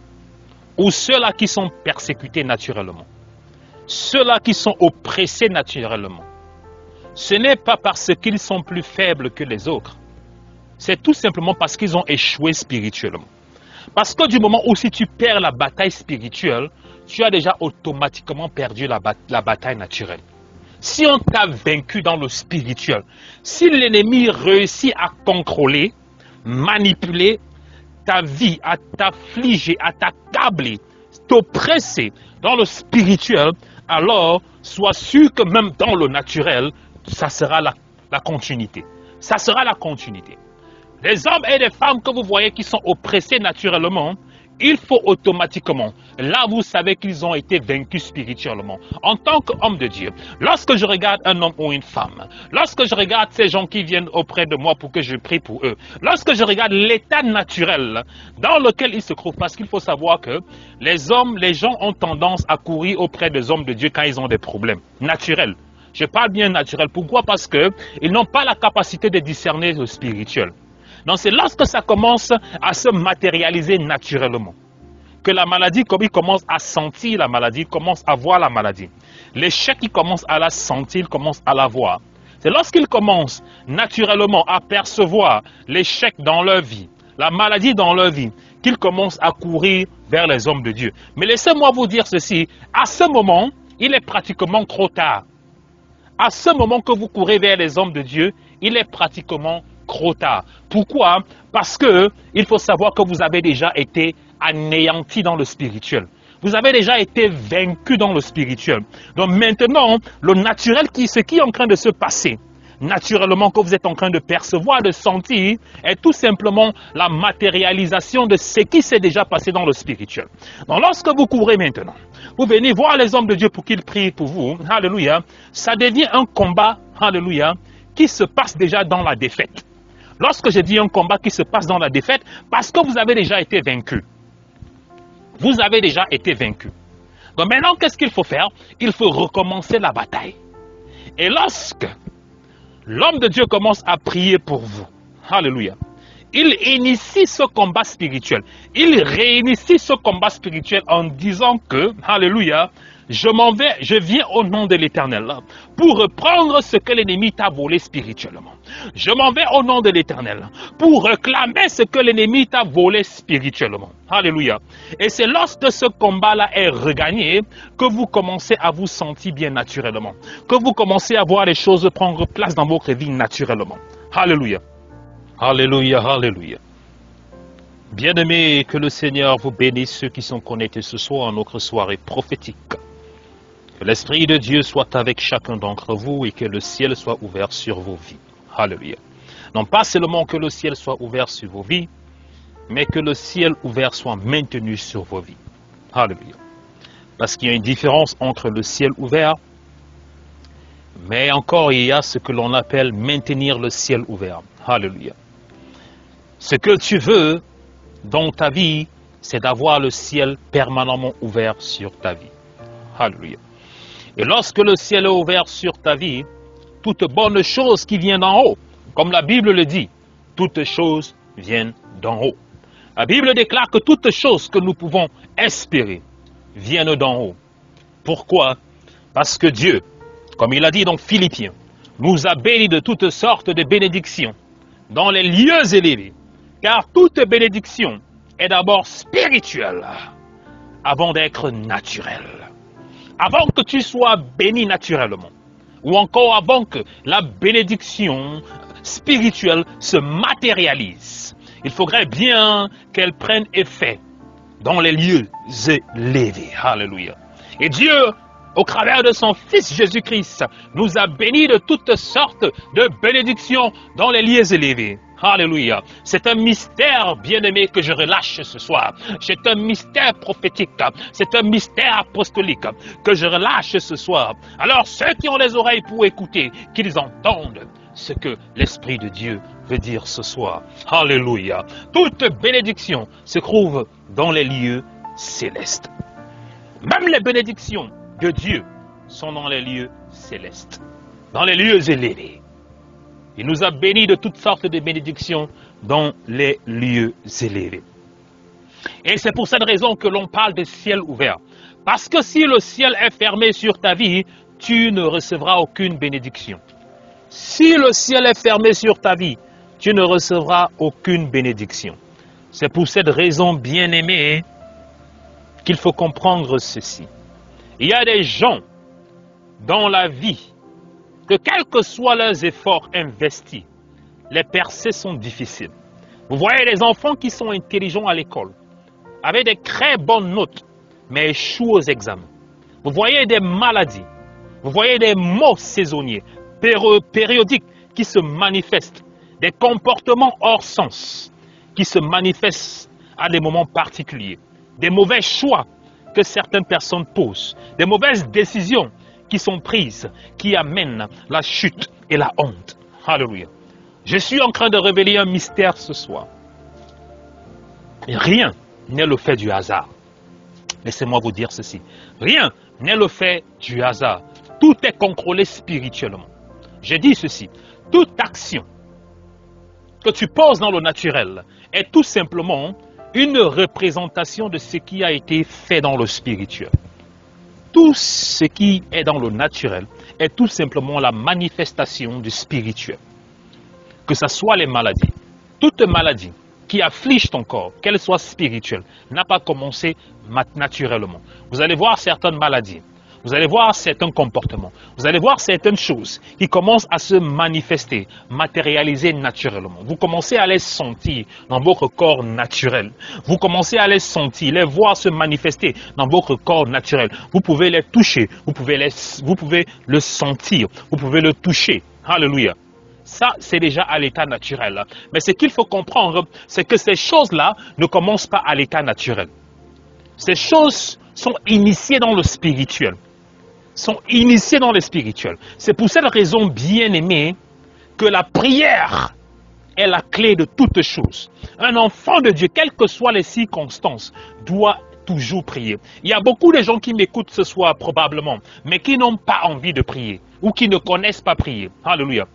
ou ceux-là qui sont persécutés naturellement, ceux-là qui sont oppressés naturellement, ce n'est pas parce qu'ils sont plus faibles que les autres. C'est tout simplement parce qu'ils ont échoué spirituellement. Parce que du moment où si tu perds la bataille spirituelle, tu as déjà automatiquement perdu la bataille naturelle. Si on t'a vaincu dans le spirituel, si l'ennemi réussit à contrôler, manipuler ta vie, à t'affliger, à t'accabler, t'oppresser dans le spirituel, alors sois sûr que même dans le naturel, ça sera la continuité. Ça sera la continuité. Les hommes et les femmes que vous voyez qui sont oppressés naturellement, il faut automatiquement, là vous savez qu'ils ont été vaincus spirituellement. En tant qu'homme de Dieu, lorsque je regarde un homme ou une femme, lorsque je regarde ces gens qui viennent auprès de moi pour que je prie pour eux, lorsque je regarde l'état naturel dans lequel ils se trouvent, parce qu'il faut savoir que les gens ont tendance à courir auprès des hommes de Dieu quand ils ont des problèmes naturels. Je parle bien naturel. Pourquoi? Parce qu'ils n'ont pas la capacité de discerner le spirituel. Donc c'est lorsque ça commence à se matérialiser naturellement que la maladie, comme il commence à sentir la maladie, il commence à voir la maladie. L'échec, il commence à la sentir, il commence à la voir. C'est lorsqu'ils commencent naturellement à percevoir l'échec dans leur vie, la maladie dans leur vie, qu'ils commencent à courir vers les hommes de Dieu. Mais laissez-moi vous dire ceci, à ce moment, il est pratiquement trop tard. À ce moment que vous courez vers les hommes de Dieu, il est pratiquement trop tard. Pourquoi? Parce que il faut savoir que vous avez déjà été anéanti dans le spirituel. Vous avez déjà été vaincu dans le spirituel. Donc maintenant, le naturel, ce qui est en train de se passer, naturellement que vous êtes en train de percevoir, de sentir, est tout simplement la matérialisation de ce qui s'est déjà passé dans le spirituel. Donc lorsque vous courez maintenant, vous venez voir les hommes de Dieu pour qu'ils prient pour vous, alléluia, ça devient un combat, alléluia, qui se passe déjà dans la défaite. Lorsque je dis un combat qui se passe dans la défaite, parce que vous avez déjà été vaincu. Vous avez déjà été vaincu. Donc maintenant, qu'est-ce qu'il faut faire? Il faut recommencer la bataille. Et lorsque l'homme de Dieu commence à prier pour vous, alléluia, il initie ce combat spirituel. Il réinitie ce combat spirituel en disant que, alléluia, je viens au nom de l'Éternel pour reprendre ce que l'ennemi t'a volé spirituellement. Je m'en vais au nom de l'Éternel pour réclamer ce que l'ennemi t'a volé spirituellement. Alléluia. Et c'est lorsque ce combat-là est regagné que vous commencez à vous sentir bien naturellement. Que vous commencez à voir les choses prendre place dans votre vie naturellement. Alléluia. Alléluia, alléluia. Bien-aimés, que le Seigneur vous bénisse ceux qui sont connectés ce soir à notre soirée prophétique. Que l'Esprit de Dieu soit avec chacun d'entre vous et que le ciel soit ouvert sur vos vies. Alléluia. Non pas seulement que le ciel soit ouvert sur vos vies, mais que le ciel ouvert soit maintenu sur vos vies. Alléluia. Parce qu'il y a une différence entre le ciel ouvert, mais encore il y a ce que l'on appelle maintenir le ciel ouvert. Alléluia. Ce que tu veux dans ta vie, c'est d'avoir le ciel permanemment ouvert sur ta vie. Alléluia. Et lorsque le ciel est ouvert sur ta vie, toute bonne chose qui vient d'en haut, comme la Bible le dit, toutes choses viennent d'en haut. La Bible déclare que toutes choses que nous pouvons espérer viennent d'en haut. Pourquoi? Parce que Dieu, comme il a dit dans Philippiens, nous a bénis de toutes sortes de bénédictions dans les lieux élevés. Car toute bénédiction est d'abord spirituelle avant d'être naturelle. Avant que tu sois béni naturellement, ou encore avant que la bénédiction spirituelle se matérialise, il faudrait bien qu'elle prenne effet dans les lieux élevés. Alléluia. Et Dieu, au travers de son Fils Jésus-Christ, nous a bénis de toutes sortes de bénédictions dans les lieux élevés. Alléluia. C'est un mystère bien-aimé que je relâche ce soir. C'est un mystère prophétique. C'est un mystère apostolique que je relâche ce soir. Alors ceux qui ont les oreilles pour écouter, qu'ils entendent ce que l'Esprit de Dieu veut dire ce soir. Alléluia. Toute bénédiction se trouve dans les lieux célestes. Même les bénédictions de Dieu sont dans les lieux célestes, dans les lieux élevés. Il nous a bénis de toutes sortes de bénédictions dans les lieux élevés. Et c'est pour cette raison que l'on parle de ciel ouvert. Parce que si le ciel est fermé sur ta vie, tu ne recevras aucune bénédiction. Si le ciel est fermé sur ta vie, tu ne recevras aucune bénédiction. C'est pour cette raison, bien-aimé, qu'il faut comprendre ceci. Il y a des gens dans la vie que quels que soient leurs efforts investis, les percées sont difficiles. Vous voyez les enfants qui sont intelligents à l'école, avec des très bonnes notes, mais échouent aux examens. Vous voyez des maladies, vous voyez des maux saisonniers, périodiques qui se manifestent, des comportements hors sens qui se manifestent à des moments particuliers. des mauvais choix que certaines personnes posent, des mauvaises décisions qui sont prises, qui amènent la chute et la honte. Alléluia. Je suis en train de révéler un mystère ce soir. Rien n'est le fait du hasard. Laissez-moi vous dire ceci. Rien n'est le fait du hasard. Tout est contrôlé spirituellement. Je dis ceci. Toute action que tu poses dans le naturel est tout simplement une représentation de ce qui a été fait dans le spirituel. Tout ce qui est dans le naturel est tout simplement la manifestation du spirituel. Que ce soit les maladies, toute maladie qui afflige ton corps, qu'elle soit spirituelle, n'a pas commencé naturellement. Vous allez voir certaines maladies, vous allez voir certains comportements, vous allez voir certaines choses qui commencent à se manifester, matérialiser naturellement. Vous commencez à les sentir dans votre corps naturel. Vous commencez à les sentir, les voir se manifester dans votre corps naturel. Vous pouvez les toucher, vous pouvez le sentir, vous pouvez le toucher. Alléluia. Ça, c'est déjà à l'état naturel. Mais ce qu'il faut comprendre, c'est que ces choses-là ne commencent pas à l'état naturel. Ces choses sont initiées dans le spirituel. C'est pour cette raison, bien-aimé, que la prière est la clé de toute chose. Un enfant de Dieu, quelles que soient les circonstances, doit toujours prier. Il y a beaucoup de gens qui m'écoutent ce soir probablement, mais qui n'ont pas envie de prier ou qui ne connaissent pas prier. Alléluia.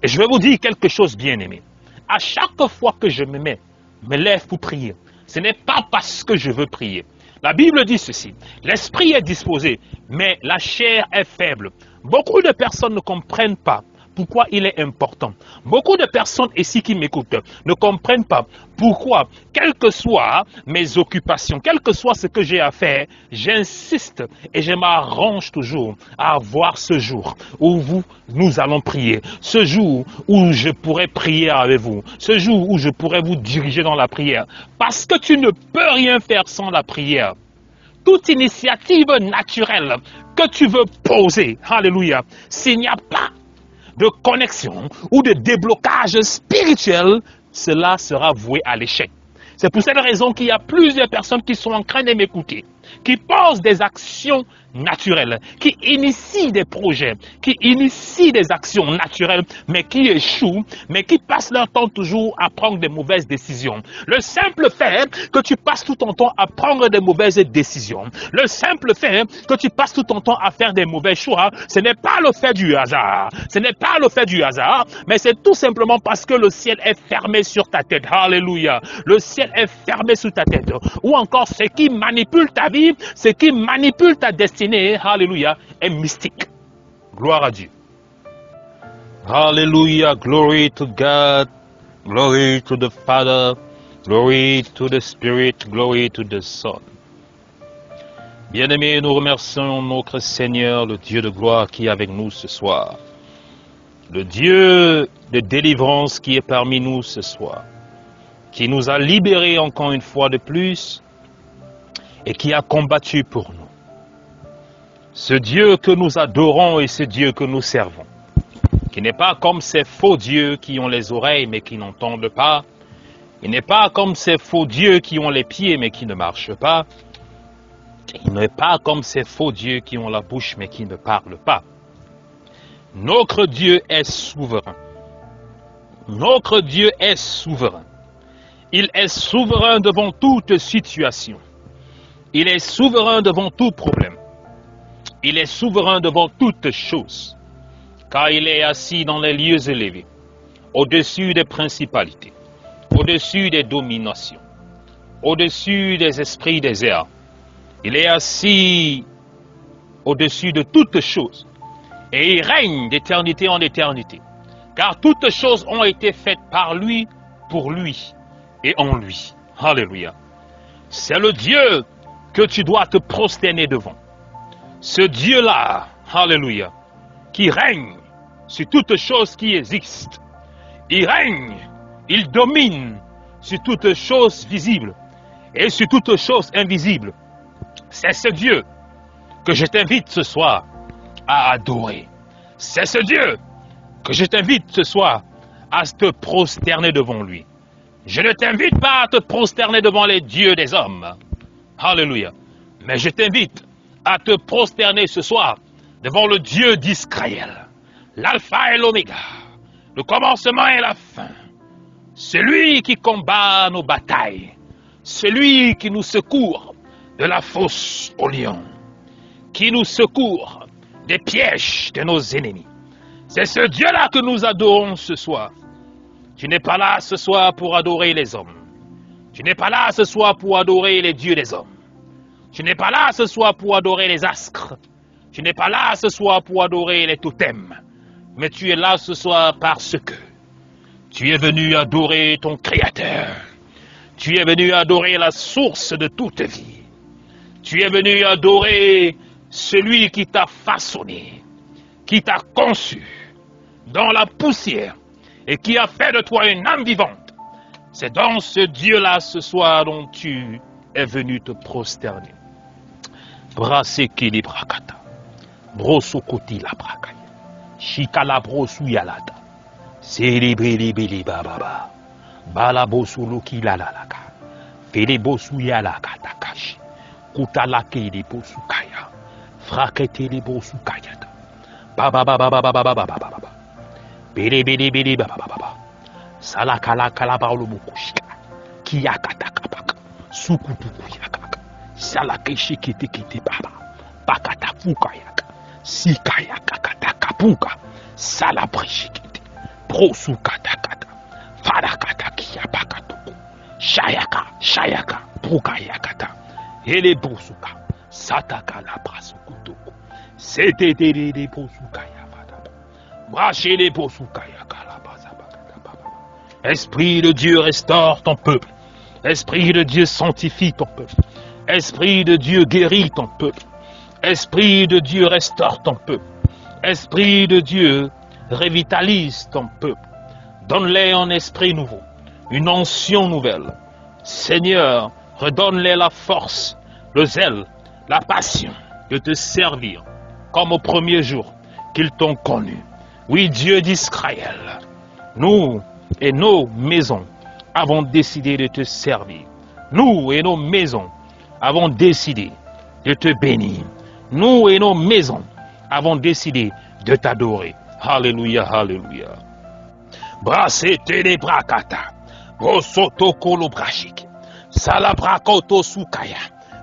Et je vais vous dire quelque chose, bien-aimé. À chaque fois que je me lève pour prier, ce n'est pas parce que je veux prier. La Bible dit ceci, l'esprit est disposé, mais la chair est faible. Beaucoup de personnes ne comprennent pas pourquoi il est important. Beaucoup de personnes ici qui m'écoutent ne comprennent pas pourquoi, quelles que soient mes occupations, quel que soit ce que j'ai à faire, j'insiste et je m'arrange toujours à avoir ce jour où nous allons prier, ce jour où je pourrai prier avec vous, ce jour où je pourrai vous diriger dans la prière. Parce que tu ne peux rien faire sans la prière. Toute initiative naturelle que tu veux poser, alléluia, s'il n'y a pas de connexion ou de déblocage spirituel, cela sera voué à l'échec. C'est pour cette raison qu'il y a plusieurs personnes qui sont en train de m'écouter, qui posent des actions naturelles, qui initient des projets, qui initient des actions naturelles, mais qui échouent, mais qui passent leur temps toujours à prendre des mauvaises décisions. Le simple fait que tu passes tout ton temps à prendre des mauvaises décisions, le simple fait que tu passes tout ton temps à faire des mauvais choix, ce n'est pas le fait du hasard. Ce n'est pas le fait du hasard, mais c'est tout simplement parce que le ciel est fermé sur ta tête. Alléluia. Le ciel est fermé sur ta tête. Ou encore, ce qui manipule ta vie, ce qui manipule ta destinée, alléluia, est mystique. Gloire à Dieu. Alléluia, glory to God, glory to the Father, glory to the Spirit, glory to the Son. Bien-aimés, nous remercions notre Seigneur, le Dieu de gloire qui est avec nous ce soir. Le Dieu de délivrance qui est parmi nous ce soir, qui nous a libérés encore une fois de plus et qui a combattu pour nous. Ce Dieu que nous adorons et ce Dieu que nous servons, qui n'est pas comme ces faux dieux qui ont les oreilles mais qui n'entendent pas, il n'est pas comme ces faux dieux qui ont les pieds mais qui ne marchent pas, il n'est pas comme ces faux dieux qui ont la bouche mais qui ne parlent pas. Notre Dieu est souverain. Notre Dieu est souverain. Il est souverain devant toute situation. Il est souverain devant tout problème. Il est souverain devant toutes choses, car il est assis dans les lieux élevés, au-dessus des principalités, au-dessus des dominations, au-dessus des esprits des airs. Il est assis au-dessus de toutes choses, et il règne d'éternité en éternité, car toutes choses ont été faites par lui, pour lui et en lui. Alléluia. C'est le Dieu que tu dois te prosterner devant. Ce Dieu-là, alléluia, qui règne sur toutes choses qui existent. Il règne, il domine sur toutes choses visibles et sur toutes choses invisibles. C'est ce Dieu que je t'invite ce soir à adorer. C'est ce Dieu que je t'invite ce soir à te prosterner devant lui. Je ne t'invite pas à te prosterner devant les dieux des hommes. Alléluia. Mais je t'invite à te prosterner ce soir devant le Dieu d'Israël, l'alpha et l'oméga, le commencement et la fin, celui qui combat nos batailles, celui qui nous secourt de la fosse au lion, qui nous secourt des pièges de nos ennemis. C'est ce Dieu-là que nous adorons ce soir. Tu n'es pas là ce soir pour adorer les hommes. Tu n'es pas là ce soir pour adorer les dieux des hommes. Tu n'es pas là ce soir pour adorer les astres. Tu n'es pas là ce soir pour adorer les totems. Mais tu es là ce soir parce que tu es venu adorer ton Créateur. Tu es venu adorer la source de toute vie. Tu es venu adorer celui qui t'a façonné, qui t'a conçu dans la poussière et qui a fait de toi une âme vivante. C'est dans ce Dieu-là ce soir dont tu es venu te prosterner. Braseki li brakata, brosokoti la brakaya, shikala brosu yalata, seribili bili bababa, balabosu loki la lalaka, felibosu yalaka takashi, kutalake li bosu kaya, frakete li bosu kayata, babababababababababa, bili babababa, salakala kalabalo mukushika, kiyakatakabaka, sukutukuyaka. Salake shikiti kiti baba, bakata fuka yaka, sika yaka kata kapuka, salabri shikiti, prosuka takata, farakata kiya bakatuku, shayaka, puka yakata, ele bosuka, sataka la brasukutuku, c'était les bosuka yavada, bracher les bosuka yaka la bazabakata baba. Esprit de Dieu restaure ton peuple, Esprit de Dieu sanctifie ton peuple. Esprit de Dieu guérit ton peuple. Esprit de Dieu restaure ton peuple. Esprit de Dieu revitalise ton peuple. Donne-les un esprit nouveau, une onction nouvelle. Seigneur, redonne-les la force, le zèle, la passion de te servir comme au premier jour qu'ils t'ont connu. Oui, Dieu d'Israël, nous et nos maisons avons décidé de te servir. Nous et nos maisons avons décidé de te bénir. Nous et nos maisons avons décidé de t'adorer. Alléluia, alléluia. Brasete les brakata, brosoto kolo brachik, salabrakoto sukaya,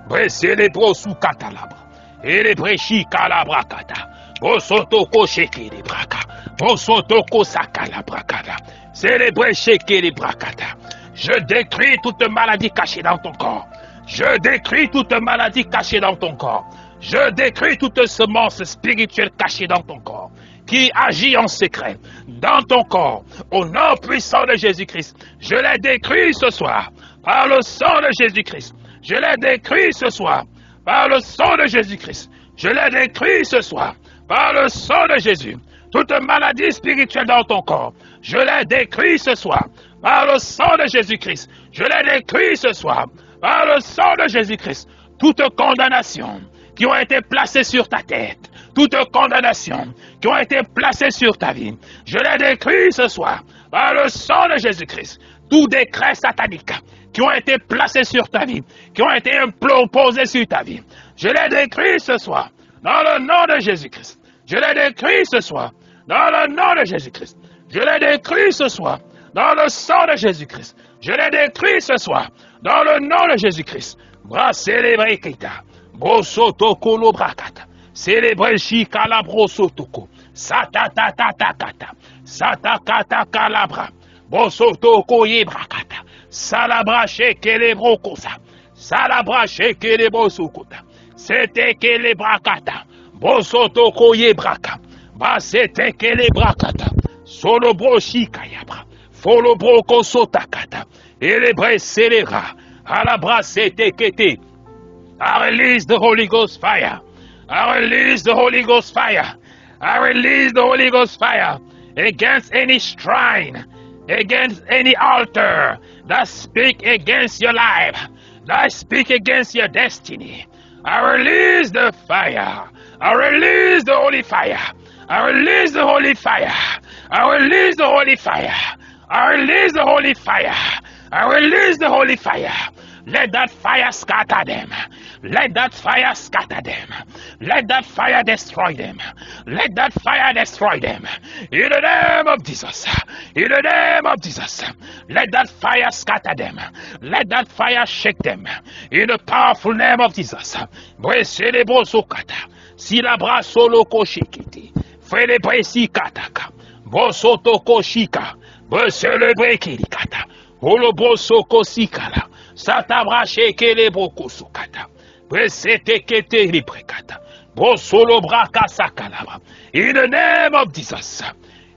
brese les brosukata labra, et les brechika la brakata, brosoto ko sheke les braka, brosoto ko saka la brakata, c'est les brecheke les brakata. Je détruis toute maladie cachée dans ton corps. Je détruis toute maladie cachée dans ton corps. Je détruis toute semence spirituelle cachée dans ton corps, qui agit en secret dans ton corps. Au nom puissant de Jésus-Christ, je les détruis ce soir par le sang de Jésus-Christ. Je les détruis ce soir par le sang de Jésus-Christ. Je les détruis ce soir par le sang de Jésus. Toute maladie spirituelle dans ton corps, je les détruis ce soir par le sang de Jésus-Christ. Je les détruis ce soir par le sang de Jésus-Christ. Toute condamnation qui ont été placées sur ta tête, toute condamnation qui ont été placées sur ta vie, je les détruis ce soir par le sang de Jésus-Christ. Tout décret satanique qui ont été placés sur ta vie, qui ont été imposés sur ta vie, je les détruis ce soir dans le nom de Jésus-Christ. Je les détruis ce soir dans le nom de Jésus-Christ. Je les détruis ce soir dans le sang de Jésus-Christ. Je les détruis ce soir dans le nom de Jésus-Christ. Brasele kita, brosotoko lo brakata, célébré chikala brosotoko, satatatakata, satakata kalabra, brosotoko ye brakata, salabra shekele brokosa, salabra shekele brosokota, c'était que les brakata, brosotoko ye braka, basete que les brakata, solo broshikayabra, folo broko sotakata, et les bresselera. À la brassete kete. I release the Holy Ghost fire. I release the Holy Ghost fire. I release the Holy Ghost fire against any shrine, against any altar that speak against your life, that speak against your destiny. I release the fire. I release the holy fire. I release the holy fire. I release the holy fire. I release the holy fire. I release the holy fire. Let that fire scatter them. Let that fire scatter them. Let that fire destroy them. Let that fire destroy them. In the name of Jesus. In the name of Jesus. Let that fire scatter them. Let that fire shake them. In the powerful name of Jesus. Si la bras solo koshikiti. Felebre si kataka. Bosoto koshika. Celebre kirikata. Holoboso kosikala. Satabra sheke le brokosukata. Presete kete librekata. Bosolo braka sakalaba. In the name of Jesus.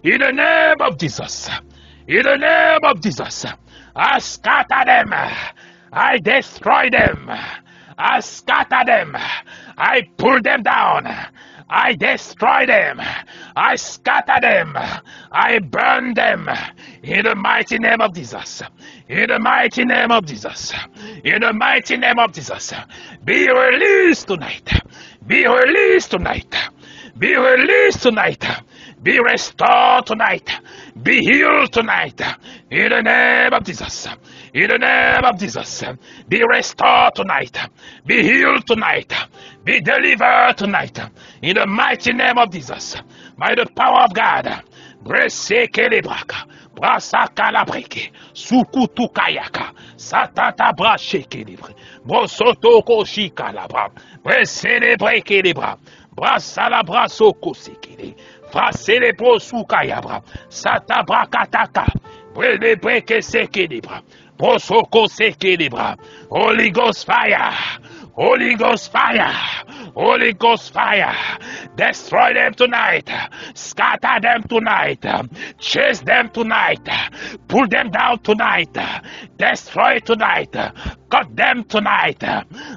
In the name of Jesus. In the name of Jesus. I scatter them. I destroy them. I scatter them. I pull them down. I destroy them. I scatter them. I burn them. In the mighty name of Jesus. In the mighty name of Jesus. In the mighty name of Jesus. Be released tonight. Be released tonight. Be released tonight. Be restored tonight. Be healed tonight. In the name of Jesus. In the name of Jesus. Be restored tonight. Be healed tonight. Be delivered tonight. In the mighty name of Jesus. By the power of God. Breseke lebraka. Brasaka la breke. Sukutu kayaka. Satata brasheke libre. Brosoto koshika la bra. Bresele breke libra. Brasala brasoko sekele. Brasele brosuka yabra. Sata brakataka. Brele breke seke libra. Brosoko seke libra. Holy Ghost fire. Holy Ghost fire. Holy Ghost fire. Destroy them tonight. Scatter them tonight. Chase them tonight. Pull them down tonight. Destroy tonight. Cut them tonight.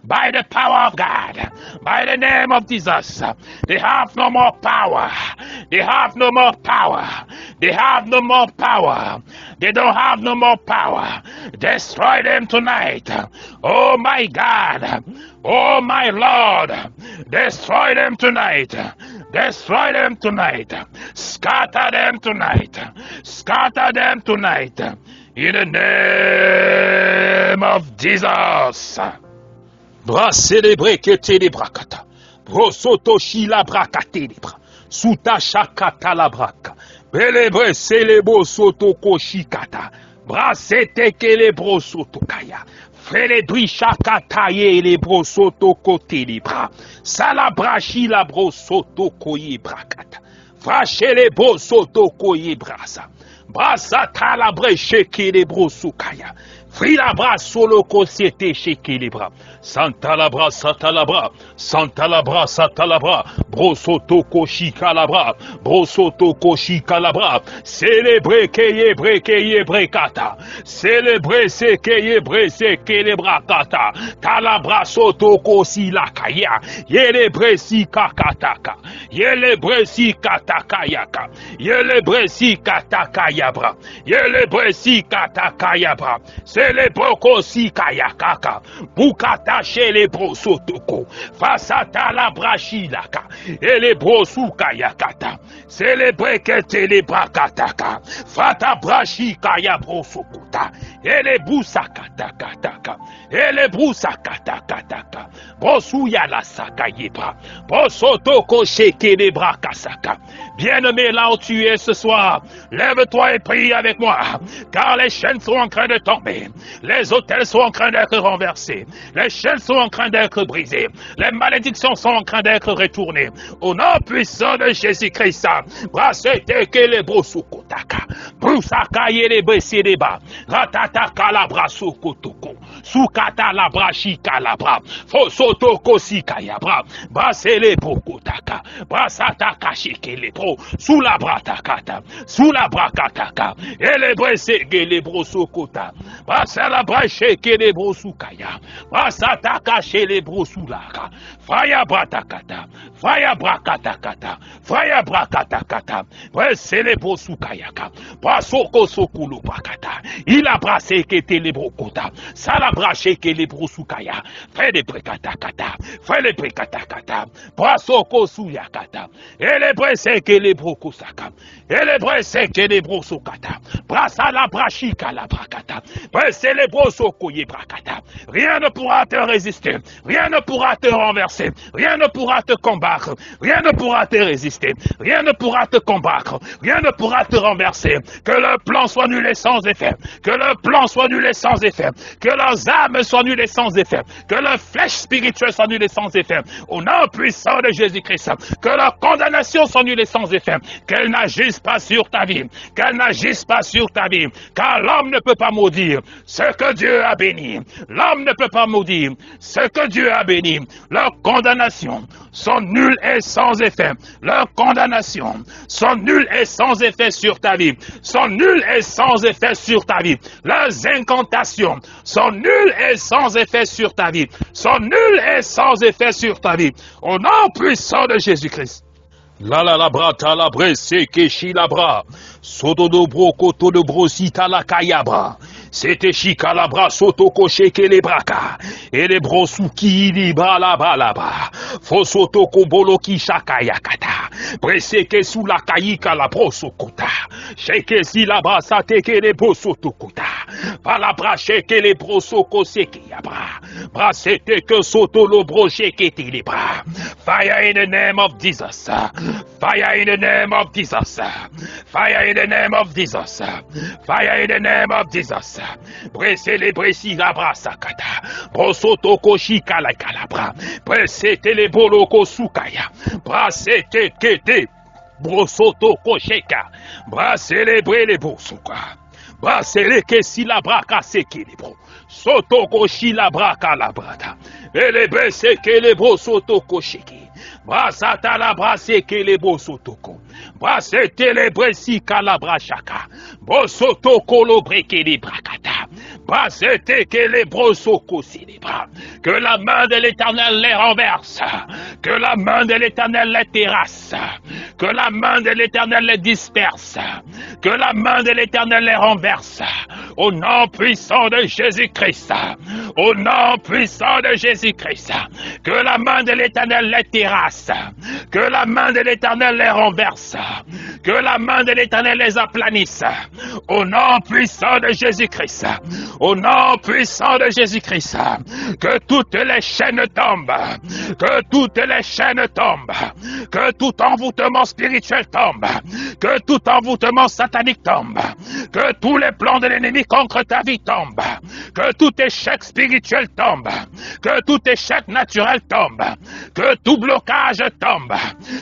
By the power of God. By the name of Jesus. They have no more power. They have no more power. They have no more power. They don't have no more power. Destroy them tonight. Oh my God. Oh my Lord. Destroy them tonight. Destroy them tonight. Scatter them tonight. Scatter them tonight. In the name of Jesus. Bras célébré que te les brakata. Brosoto shila brakate libra. Suta shakata la braka. Belebre célébro soto koshikata. Brasete ke le brosoto kaya. Félébri chakataye le brosoto kote libra. Salabrashi la brosoto koye brakata. Frache le brosoto koye brasa. Brasa talabre sheke le brosukaya. Frila bra solo kosiete sheke le bra. Santa labra satalabra. Santa labra satalabra. Brosoto koshika labra. Brosoto koshika labra. Célébré keye brekeye brekata. Célébré sekeye breseke le brakata. Talabra soto kosi la kaya. Yele bresi kakataka. Yele bresi katakayaka. Yele bresi katakayabra. Yele bresi katakayabra. Célébré kosi kayakaka. Bukata chez les brosotoko. Fasata la brachilaka. Et les brosuka yakata. Célébré que te les brakataka. Fata brachika ya brosokuta. Et les bousakatakataka. Et les bousakatakataka. Brosuya la sakayebra. Brosotoko sheke les brakasaka. Bien-aimé, là où tu es ce soir, lève-toi et prie avec moi. Car les chaînes sont en train de tomber. Les autels sont en train d'être renversés. Les chaînes sont en train d'être brisées. Les malédictions sont en train d'être retournées. Au nom puissant de Jésus-Christ, brassete que les brosukotaka. Brusaka yele besi deba. Ratataka la brasukotoko. Sukata la brashika la bra. Fosotoko sikaya bra. Brassele brokotaka. Brassataka shike les bro. Sous la bratakata. Sous la brakataka. Et les bresege les brosokota. Brassala brasheke les brosukaya. Brasataka chez les brosulaka. Faya bratakata. Faya brakatakata. Faya brakatakata. Bresse les brosukayaka. Brasoko sokulu brakata. Il a brassé que te les brokota. Sala braché que les broussoukaya. Fais les brekatakata. Fais les brekatakata. Brasoko souyakata. Et les bressés que les brokosaka. Et les bressés que les brosokata. Brassa la brachika la brakata. Bressez les brosoko ye brakata. Rien ne pourra te résister. Rien ne pourra te renverser. Rien ne pourra te combattre. Rien ne pourra te résister. Rien ne pourra te combattre. Rien ne pourra te renverser. Que le plan soit nul et sans effet. Que le plan soit nul et sans effet. Que leurs âmes soient nulles et sans effet. Que leur flèche spirituelle soit nulle et sans effet. Au nom puissant de Jésus-Christ. Que leur condamnation soit nulle et sans effet. Qu'elle n'agisse pas sur ta vie. Qu'elle n'agisse pas sur ta vie. Car l'homme ne peut pas maudire ce que Dieu a béni. L'homme ne peut pas maudire ce que Dieu a béni. Leurs condamnations sont nulles et sans effet. Leurs condamnations sont nulles et sans effet sur ta vie. Sont nulles et sans effet sur ta vie. Leurs incantations sont nulles et sans effet sur ta vie. Sont nulles et sans effet sur ta vie. Au nom puissant de Jésus-Christ. La brata la bresse keshi la bra. Soto do bro koto de brosita la kayabra. C'était chikalabra soto koche ke les braka. Et les brosuki libra la balaba. Fosoto kobolo ki shakayakata. Bresse ke sous la kayika la brosokota. Sheke si la brasa teke les brosotokota. Palabra sheke les brosoko seke yabra. Brasete ke soto lo broche ke te libra. Fire in the name of Jesus. Fire in the name of Jesus. Fire in the name of Jesus. Fire in the name of Jesus. Bresse les bressi la brasakata. Brosoto koshika la calabra. Bressete les boloko sukaya. Brasete kete. Brosoto kosheka. Braselebre les bosuka. Brasele ke si la braka seke les bro. Soto koshi la braka la brata. Et les bresse ke les bro soto kosheki. Brasata la brasse ke les bosotoko. Brasete les bressi kalabra chaka. Bosotoko lo breke les brakata. Brasete ke les brosoko célébra. Que la main de l'Éternel les renverse. Que la main de l'Éternel les terrasse. Que la main de l'Éternel les disperse. Que la main de l'Éternel les renverse. Au nom puissant de Jésus-Christ. Au nom puissant de Jésus-Christ. Que la main de l'Éternel les terrasse. Que la main de l'Éternel les renverse. Que la main de l'Éternel les aplanisse. Au nom puissant de Jésus-Christ. Au nom puissant de Jésus-Christ. Que toutes les chaînes tombent. Que toutes les chaînes tombent. Que tout envoûtement spirituel tombe. Que tout envoûtement satanique tombe. Que tous les plans de l'ennemi contre ta vie tombent. Que tout échec spirituel tombe. Que tout échec naturel tombe. Que tout blocage tombe.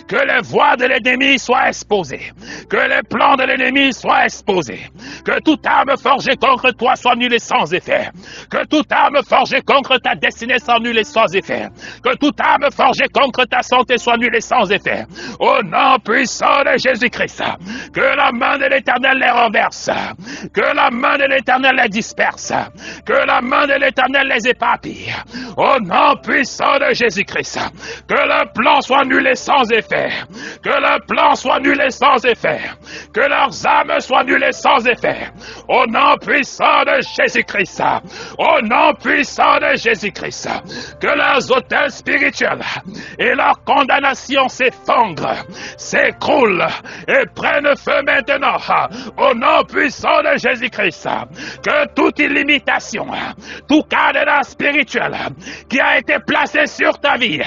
Que les voies de l'ennemi soient exposées. Que les plans de l'ennemi soient exposés. Que toute arme forgée contre toi soit nulle et sans effet. Que toute arme forgée contre ta destinée soit nulle et sans effet. Que toute arme forgée contre ta santé soit nulle et sans effet. Au nom puissant de Jésus-Christ. Que la main de l'Éternel les renverse. Que la main de l'Éternel les disperse. Que la main de l'Éternel les éparpille. Au nom puissant de Jésus-Christ. Que le plan soit nul et sans effet. Que le plan soit nul et sans effet. Que leurs âmes soient nulles et sans effet. Au nom puissant de Jésus-Christ. Au nom puissant de Jésus-Christ. Que leurs autels spirituels et leur condamnation s'effondrent, s'écroulent et prennent feu maintenant. Au nom puissant de Jésus-Christ. Que toute illimitation, tout cadenas spirituel qui a été placé sur ta vie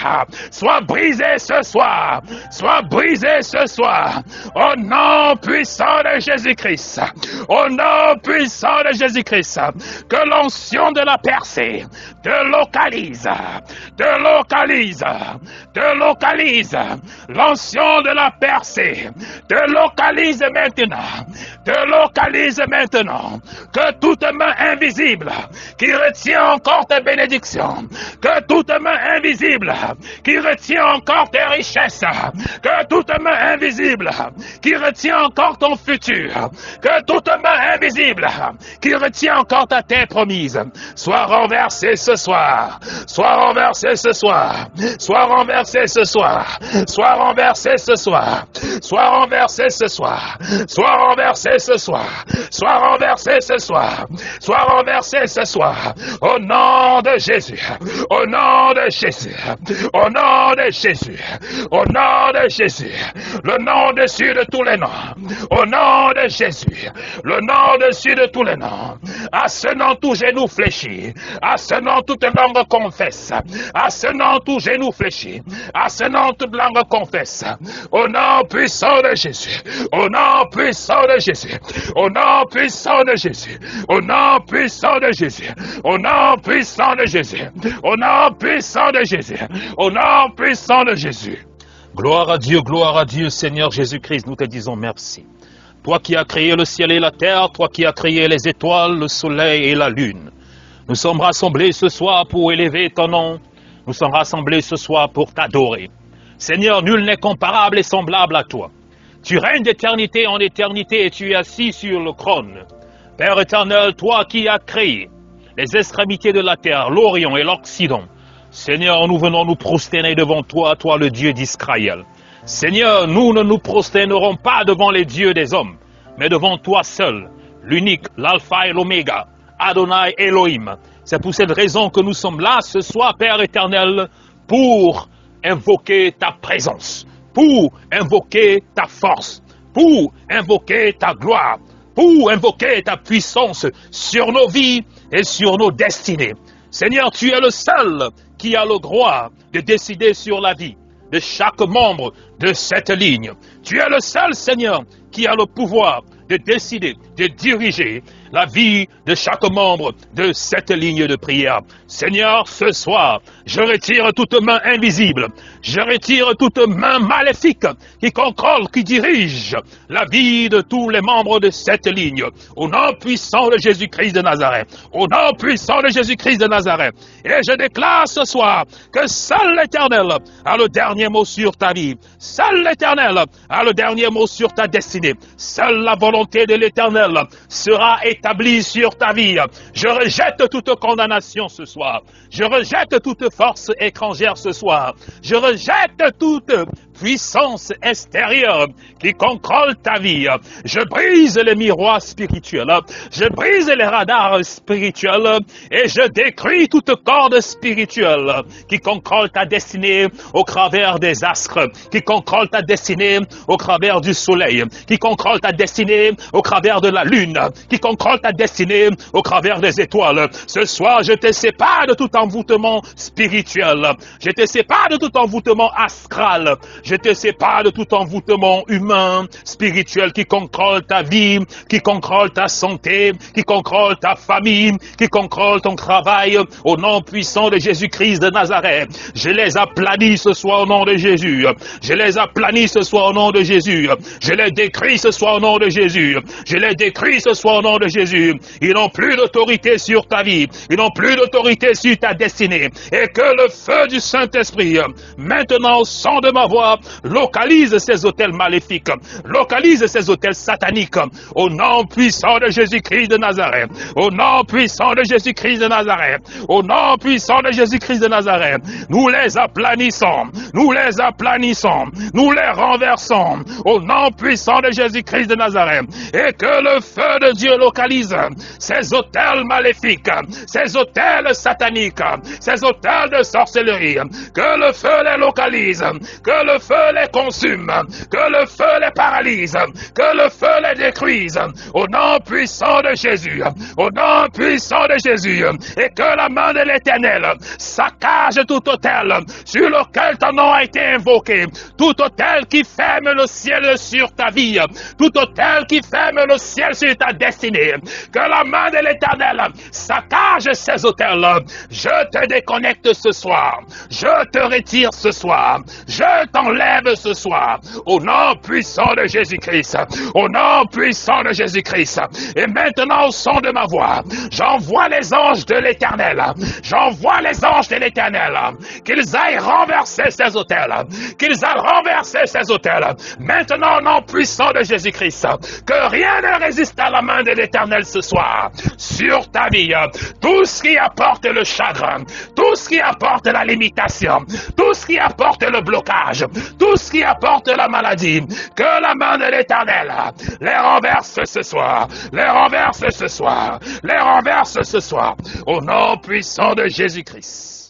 soit brisé ce soir. Soit brisé ce soir. Au nom puissant de Jésus-Christ. Au nom puissant de Jésus-Christ. Que l'onction de la percée te localise. Te localise. Te localise. L'onction de la percée te localise maintenant. Te localise maintenant. Que toute main invisible qui retient encore tes bénédictions. Que toute main invisible qui retient encore tes richesses. Que toute main invisible qui retient encore ton futur. Que toute main invisible qui retient encore ta terre promise soit renversée ce soir. Soit renversée ce soir. Soit renversée ce soir. Soit renversée ce soir. Soit renversée ce soir. Soit renversée ce soir. Soit renversée ce soir. Soit renversée ce soir. Au au nom de Jésus, au nom de Jésus, au nom de Jésus, au nom de Jésus, le nom dessus de tous les noms, au nom de Jésus, le nom dessus de tous les noms, à ce nom tout genou fléchit, à ce nom toute langue confesse, à ce nom tout genou fléchit, à ce nom toute langue confesse, au nom puissant de Jésus, au nom puissant de Jésus, au nom puissant de Jésus, au nom puissant de Jésus, au nom puissant de Jésus, au nom puissant de Jésus, au nom puissant de Jésus. Gloire à Dieu, Seigneur Jésus-Christ, nous te disons merci. Toi qui as créé le ciel et la terre, toi qui as créé les étoiles, le soleil et la lune. Nous sommes rassemblés ce soir pour élever ton nom. Nous sommes rassemblés ce soir pour t'adorer. Seigneur, nul n'est comparable et semblable à toi. Tu règnes d'éternité en éternité et tu es assis sur le trône. Père éternel, toi qui as créé les extrémités de la terre, l'Orient et l'Occident. Seigneur, nous venons nous prosterner devant toi, toi le Dieu d'Israël. Seigneur, nous ne nous prosternerons pas devant les dieux des hommes, mais devant toi seul, l'unique, l'alpha et l'oméga, Adonai Elohim. C'est pour cette raison que nous sommes là ce soir, Père éternel, pour invoquer ta présence, pour invoquer ta force, pour invoquer ta gloire, pour invoquer ta puissance sur nos vies et sur nos destinées. Seigneur, tu es le seul qui a le droit de décider sur la vie de chaque membre de cette ligne. Tu es le seul, Seigneur, qui a le pouvoir de décider, de diriger la vie de chaque membre de cette ligne de prière. Seigneur, ce soir, je retire toute main invisible, je retire toute main maléfique qui contrôle, qui dirige la vie de tous les membres de cette ligne. Au nom puissant de Jésus-Christ de Nazareth, au nom puissant de Jésus-Christ de Nazareth. Et je déclare ce soir que seul l'Éternel a le dernier mot sur ta vie. Seul l'Éternel a le dernier mot sur ta destinée. Seule la volonté de l'Éternel sera établie sur ta vie. Je rejette toute condamnation ce soir. Je rejette toute force étrangère ce soir. Je rejette toute puissance extérieure qui contrôle ta vie. Je brise les miroirs spirituels. Je brise les radars spirituels et je détruis toute corde spirituelle qui contrôle ta destinée au travers des astres, qui contrôle ta destinée au travers du soleil, qui contrôle ta destinée au travers de la lune, qui contrôle ta destinée au travers des étoiles. Ce soir, je te sépare de tout envoûtement spirituel. Je te sépare de tout envoûtement astral. Je te sépare de tout envoûtement humain, spirituel qui contrôle ta vie, qui contrôle ta santé, qui contrôle ta famille, qui contrôle ton travail. Au nom puissant de Jésus-Christ de Nazareth, je les aplanis ce soir au nom de Jésus. Je les aplanis ce soir au nom de Jésus. Je les décris ce soir au nom de Jésus. Je les décris ce soir au nom de Jésus. Ils n'ont plus d'autorité sur ta vie. Ils n'ont plus d'autorité sur ta destinée. Et que le feu du Saint-Esprit, maintenant au son de ma voix, localise ces hôtels maléfiques, localise ces hôtels sataniques, au nom puissant de Jésus-Christ de Nazareth, au nom puissant de Jésus-Christ de Nazareth, au nom puissant de Jésus-Christ de Nazareth, nous les aplanissons, nous les aplanissons, nous les renversons, au nom puissant de Jésus-Christ de Nazareth, et que le feu de Dieu localise ces hôtels maléfiques, ces hôtels sataniques, ces hôtels de sorcellerie, que le feu les localise, que le feu les consume, que le feu les paralyse, que le feu les détruise, au nom puissant de Jésus, au nom puissant de Jésus, et que la main de l'Éternel saccage tout hôtel sur lequel ton nom a été invoqué, tout hôtel qui ferme le ciel sur ta vie, tout hôtel qui ferme le ciel sur ta destinée, que la main de l'Éternel saccage ces hôtels. Je te déconnecte ce soir, je te retire ce soir, je t'enlève ce soir, au nom puissant de Jésus-Christ, au nom puissant de Jésus-Christ. Et maintenant, au son de ma voix, j'envoie les anges de l'Éternel, j'envoie les anges de l'Éternel, qu'ils aillent renverser ces hôtels, qu'ils aillent renverser ces hôtels. Maintenant, au nom puissant de Jésus-Christ, que rien ne résiste à la main de l'Éternel ce soir sur ta vie. Tout ce qui apporte le chagrin, tout ce qui apporte la limitation, tout ce qui apporte le blocage, tout ce qui apporte la maladie, que la main de l'Éternel les renverse ce soir, les renverse ce soir, les renverse ce soir, au nom puissant de Jésus-Christ.